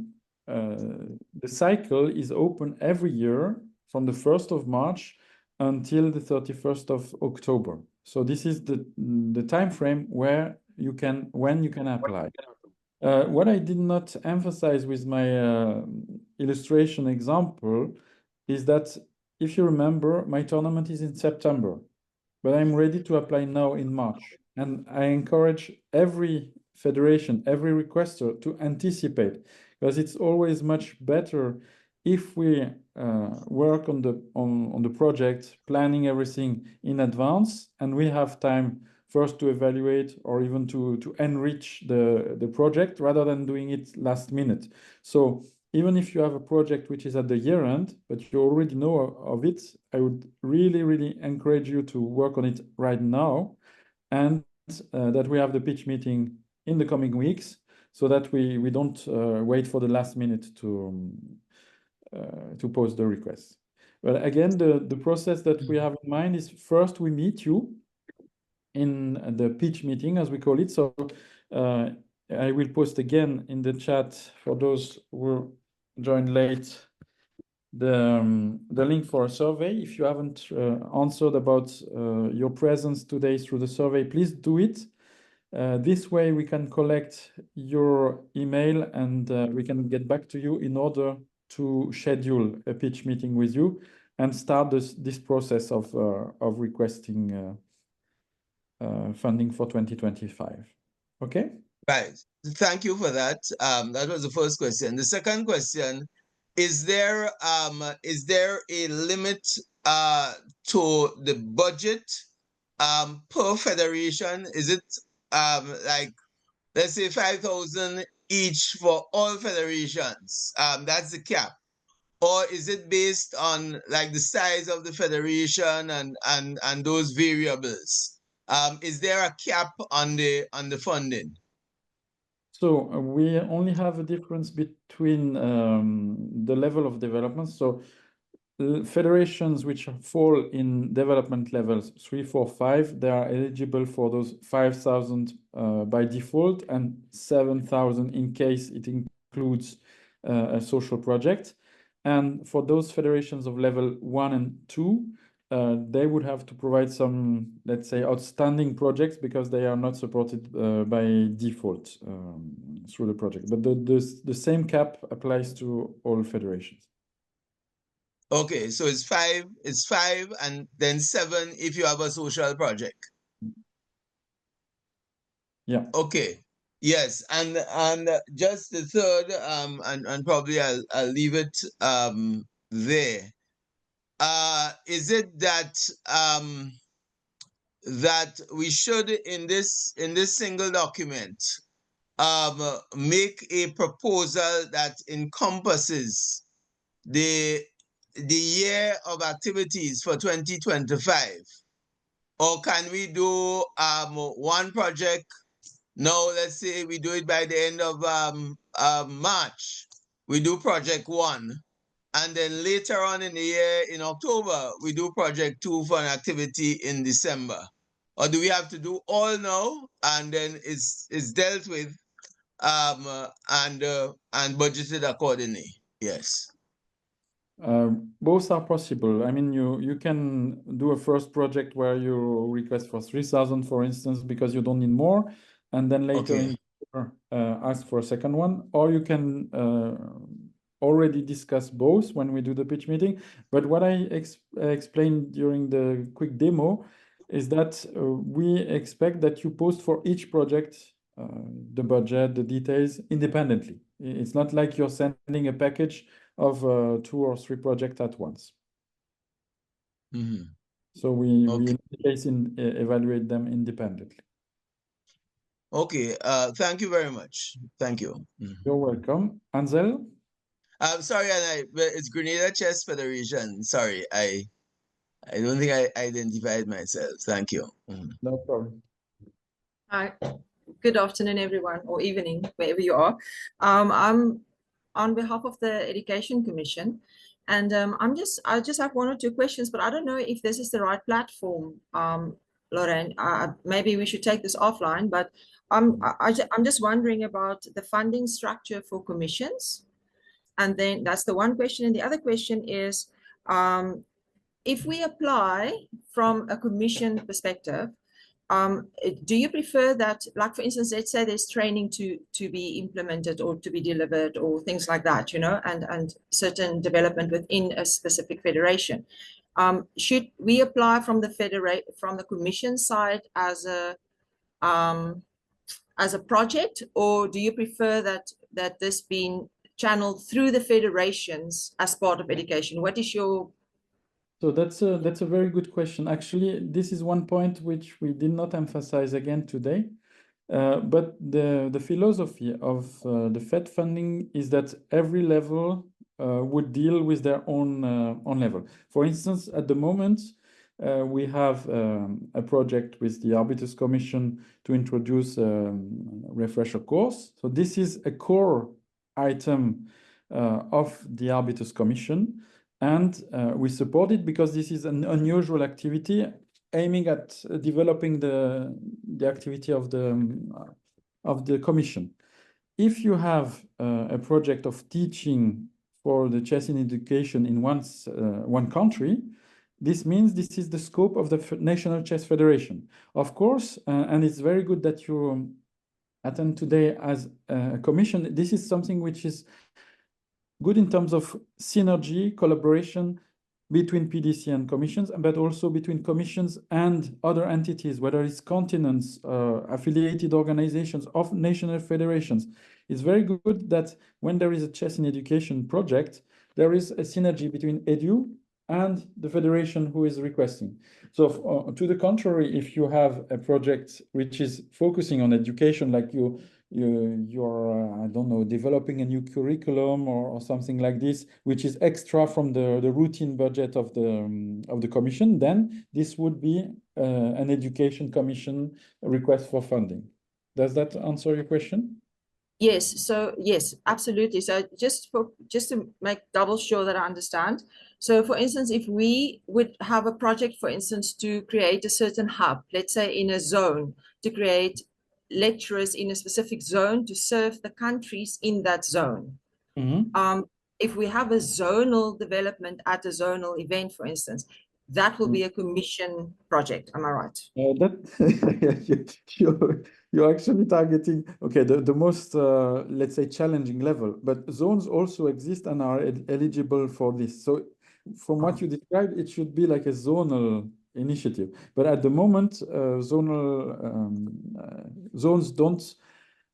cycle is open every year from the 1st of March until the 31st of October. So this is the time frame when you can apply. What I did not emphasize with my illustration example is that, if you remember, my tournament is in September, but I'm ready to apply now in March. And I encourage every federation, every requester to anticipate, because it's always much better if we work on the project, planning everything in advance, and we have time first to evaluate or even to enrich the project, rather than doing it last minute. So even if you have a project which is at the year end, but you already know of it, I would really encourage you to work on it right now, and that we have the pitch meeting in the coming weeks, so that we don't wait for the last minute to post the request. But again, the process that we have in mind is, first we meet you in the pitch meeting, as we call it. So I will post again in the chat for those who joined late the link for a survey. If you haven't answered about your presence today through the survey, please do it. This way we can collect your email and we can get back to you in order to schedule a pitch meeting with you and start this process of requesting funding for 2025. Okay? Right. Thank you for that. That was the first question. The second question, is there a limit to the budget per federation? Is it like, let's say 5,000 each for all federations? That's the cap. Or is it based on like the size of the federation and those variables? Is there a cap on the funding? So we only have a difference between the level of development. So federations which fall in development levels 3, 4, 5, they are eligible for those 5,000 by default and 7,000 in case it includes a social project. And for those federations of level 1 and 2, they would have to provide some, let's say, outstanding projects because they are not supported by default through the project. But the same cap applies to all federations. Okay, so it's five, and then 7 if you have a social project. Yeah. Okay. Yes, and just the third, and probably I'll leave it there. Is it that that we should in this single document make a proposal that encompasses the year of activities for 2025? Or can we do one project? No, let's say we do it by the end of March. We do project 1. And then later on in the year, in October, we do project 2 for an activity in December. Or do we have to do all now and then it's dealt with and budgeted accordingly? Yes. Both are possible. I mean, you can do a first project where you request for 3,000, for instance, because you don't need more, and then later in the year, ask for a second one, or you can already discuss both when we do the pitch meeting. But what I explained during the quick demo is that we expect that you post for each project the budget, the details independently. It's not like you're sending a package of 2 or 3 projects at once. Mm-hmm. So we in the case evaluate them independently. Okay, thank you very much. Thank you. Mm-hmm. You're welcome. Ansel? Sorry, it's Grenada Chess Federation. Sorry, I don't think I identified myself. Thank you. Mm-hmm. No problem. Hi, good afternoon, everyone, or evening, wherever you are. I'm on behalf of the Education Commission, and I just have 1 or 2 questions, but I don't know if this is the right platform, Lorraine. Maybe we should take this offline, but I'm just wondering about the funding structure for commissions. And then that's the one question. And the other question is, if we apply from a commission perspective, do you prefer that, like for instance, let's say there's training to be implemented or to be delivered or things like that, you know, and certain development within a specific federation. Should we apply from the commission side as a project, or do you prefer that this being channeled through the federations as part of education? What is your... So that's a very good question. Actually, this is one point which we did not emphasize again today. But the philosophy of the FIDE funding is that every level would deal with their own level. For instance, at the moment, we have a project with the Arbiters Commission to introduce a refresher course. So this is a core item of the Arbiters Commission. And we support it because this is an unusual activity aiming at developing the activity of the commission. If you have a project of teaching for the chess in education in one country, this means this is the scope of the National Chess Federation. Of course, and it's very good that you attend today as a commission. This is something which is good in terms of synergy, collaboration between PDC and commissions, but also between commissions and other entities, whether it's continents, affiliated organizations of national federations. It's very good that when there is a chess in education project, there is a synergy between EDU and the federation who is requesting. So to the contrary, if you have a project which is focusing on education, like you're I don't know, developing a new curriculum or something like this, which is extra from the routine budget of the commission, then this would be an education commission request for funding. Does that answer your question? Yes, so yes, absolutely. So just to make double sure that I understand. So for instance, if we would have a project, for instance, to create a certain hub, let's say in a zone, to create lecturers in a specific zone to serve the countries in that zone. If we have a zonal development at a zonal event, for instance, that will be a commission project. Am I right? You're actually targeting, okay, the most, let's say, challenging level, but zones also exist and are eligible for this. So from what you described, it should be like a zonal initiative. But at the moment, zones don't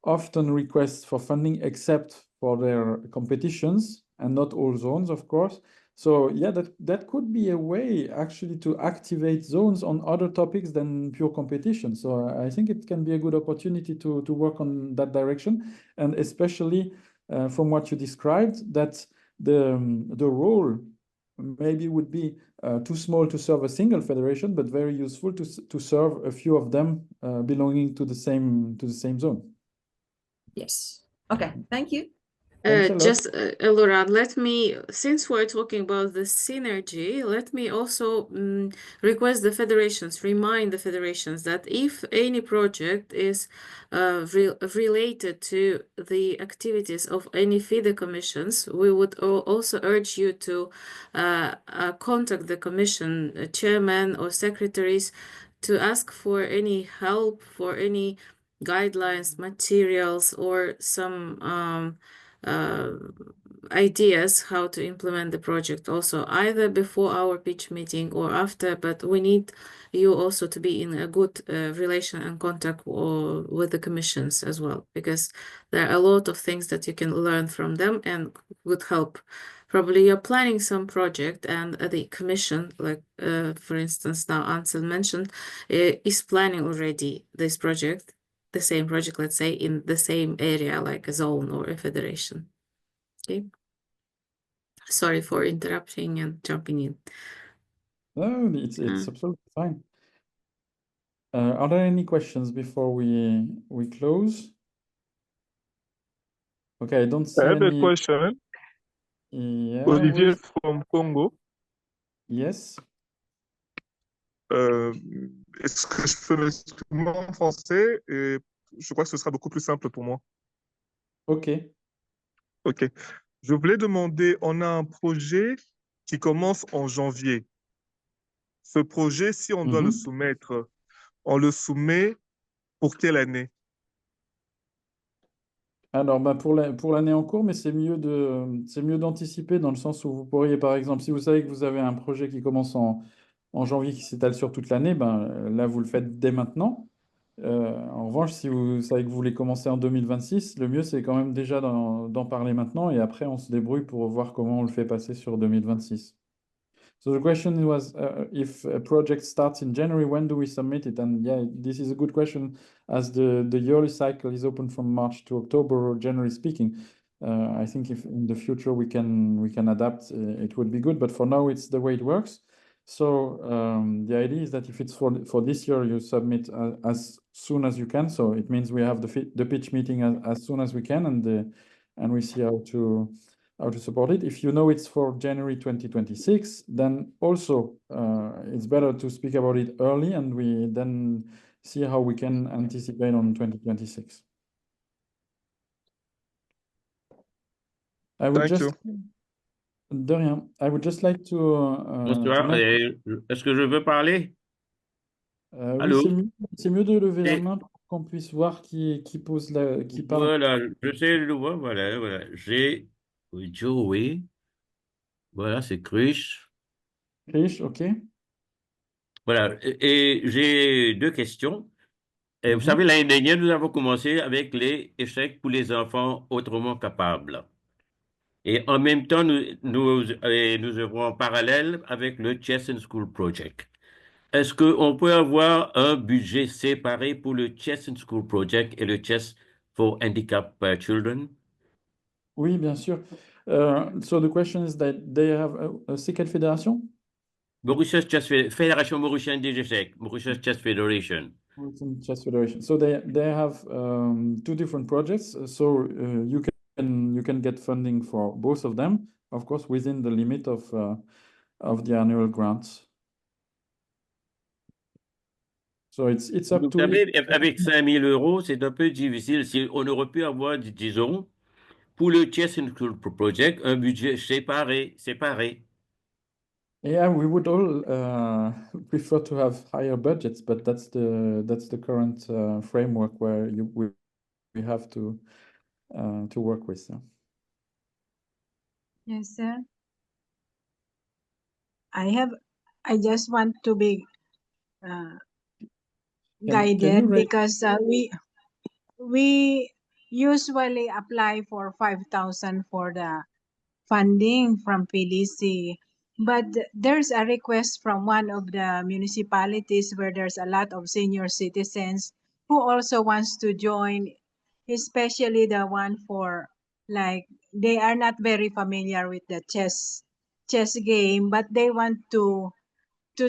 often request for funding except for their competitions, and not all zones, of course. So yeah, that could be a way actually to activate zones on other topics than pure competition. So I think it can be a good opportunity to work on that direction, and especially from what you described, that the role maybe would be too small to serve a single federation, but very useful to serve a few of them belonging to the same zone. Yes. Okay. Thank you. Laurent, let me, since we're talking about the synergy, let me also request the federations, remind the federations that if any project is related to the activities of any FIDE commissions, we would also urge you to contact the commission chairman or secretaries to ask for any help, for any guidelines, materials, or some ideas how to implement the project also, either before our pitch meeting or after, but we need you also to be in a good relation and contact with the commissions as well, because there are a lot of things that you can learn from them and would help. Probably you're planning some project and the commission, like for instance now Ansel mentioned, is planning already this project, the same project, let's say, in the same area, like a zone or a federation. Okay. Sorry for interrupting and jumping in. No, it's absolutely fine. Are there any questions before we close? Okay, I don't see I have any. a question. Yeah, Olivier from Congo. Yes. Est-ce que je peux m'exprimer en français? Et je crois que ce sera beaucoup plus simple pour moi. Ok. Ok. Je voulais demander, on a un projet qui commence en janvier. Ce projet, si on doit le soumettre, on le soumet pour quelle année? Alors, pour l'année en cours, mais c'est mieux d'anticiper dans le sens où vous pourriez, par exemple, si vous savez que vous avez un projet qui commence en janvier, qui s'étale sur toute l'année, là, vous le faites dès maintenant. En revanche, si vous savez que vous voulez commencer en 2026, le mieux, c'est quand même déjà d'en parler maintenant, et après, on se débrouille pour voir comment on le fait passer sur 2026. So the question was, if a project starts in January, when do we submit it? And yeah, this is a good question, as the yearly cycle is open from March to October, generally speaking. I think if in the future we can adapt, it would be good. But for now, it's the way it works. So the idea is that if it's for this year, you submit as soon as you can. So it means we have the pitch meeting as soon as we can, and we see how to support it. If you know it's for January 2026, then also it's better to speak about it early, and we then see how we can anticipate on 2026. I would De rien. I would just like to Bonsoir. Est-ce que je veux parler? oui, Allô? c'est mieux de lever la Et main pour qu'on puisse voir qui parle. voilà, je sais le voir, voilà. J'ai Joey, voilà, c'est Crush. Riche, ok. Voilà, et j'ai deux questions. Et vous Mhm. savez, l'année dernière, nous avons commencé avec les échecs pour les enfants autrement capables. Et en même temps, nous œuvrons en parallèle avec le Chess and School Project. Est-ce qu'on peut avoir un budget séparé pour le Chess and School Project et le Chess for Handicapped Children? Oui, bien sûr. So the question is that they have c'est quelle fédération? Mauritius Chess Fédération mauricienne des échecs, Mauritius Chess Federation. Mauritian Chess Federation. So they have two different projects. So you can get funding for both of them, of course, within the limit of the annual grants. So it's up Vous to savez, avec 5 000 euros, c'est un peu difficile. Si on aurait pu avoir, disons, pour le Chess and School Project, un budget séparé. Yeah, we would all prefer to have higher budgets, but that's the current framework where we have to work with. Yes, sir. I just want to be guided because we usually apply for 5,000 for the funding from PDC, but there's a request from one of the municipalities where there's a lot of senior citizens who also wants to join, especially the one for like they are not very familiar with the chess game, but they want to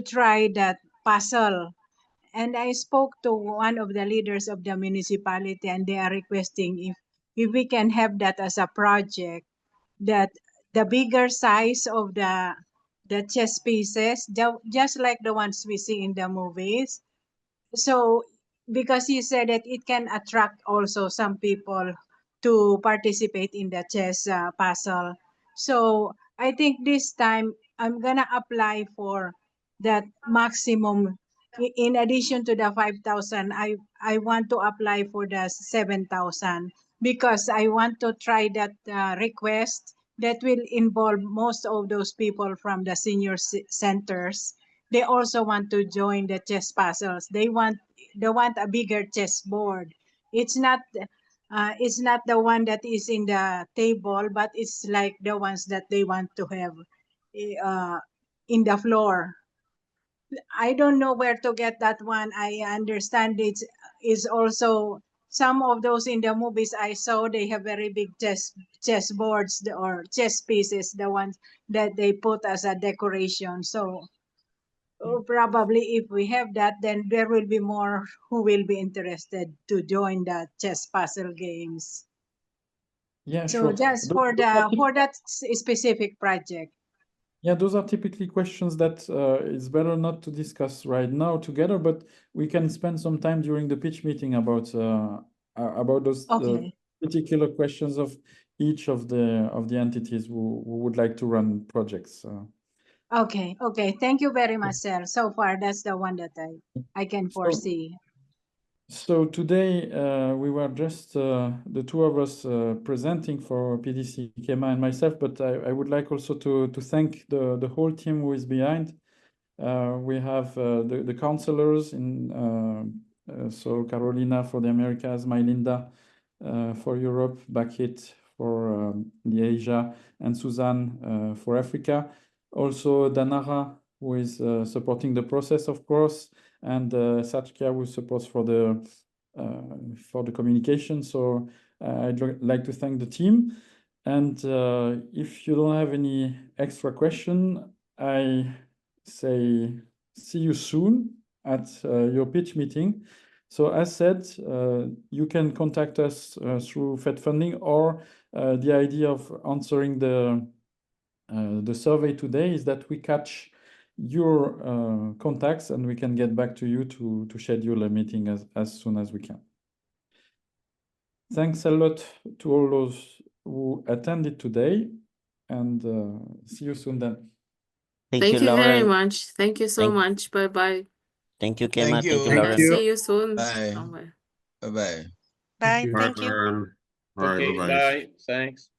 try that puzzle. And I spoke to one of the leaders of the municipality, and they are requesting if we can have that as a project, that the bigger size of the chess pieces, just like the ones we see in the movies. So because he said that it can attract also some people to participate in the chess puzzle. So I think this time I'm gonna apply for that maximum. In addition to the 5,000, I want to apply for the 7,000 because I want to try that request that will involve most of those people from the senior centers. They also want to join the chess puzzles. They want a bigger chess board. It's not the one that is in the table, but it's like the ones that they want to have in the floor. I don't know where to get that one. I understand it is also some of those in the movies I saw. They have very big chess boards or chess pieces, the ones that they put as a decoration. So probably if we have that, then there will be more who will be interested to join the chess puzzle games. Yeah, so sure. just for that specific project. Yeah, those are typically questions that it's better not to discuss right now together, but we can spend some time during the pitch meeting about those particular questions of each of the entities who would like to run projects. Okay. Thank you very much, sir. So far, that's the one that I can foresee. So today we were just the two of us presenting for PDC Kema and myself, but I would like also to thank the whole team who is behind. We have the counselors in so Carolina for the Americas, Mylinda for Europe, Bakit for the Asia, and Suzanne for Africa. Also Danara, who is supporting the process, of course, and Satya, who supports for the communication. So I'd like to thank the team. And if you don't have any extra question, I say see you soon at your pitch meeting. So as said, you can contact us through FIDE Funding, or the idea of answering the survey today is that we catch your contacts and we can get back to you to schedule a meeting as soon as we can. Thanks a lot to all those who attended today, and see you soon then. Thank Thank you, you very Lauren. much. Thank you so Thank- much. Bye-bye. Thank you, Kema. Thank Thank you, you. Thank Lauren. you. See you soon Bye. somewhere. Bye-bye. Bye. you. Thank you. All right, Okay, bye-bye. bye. Thanks.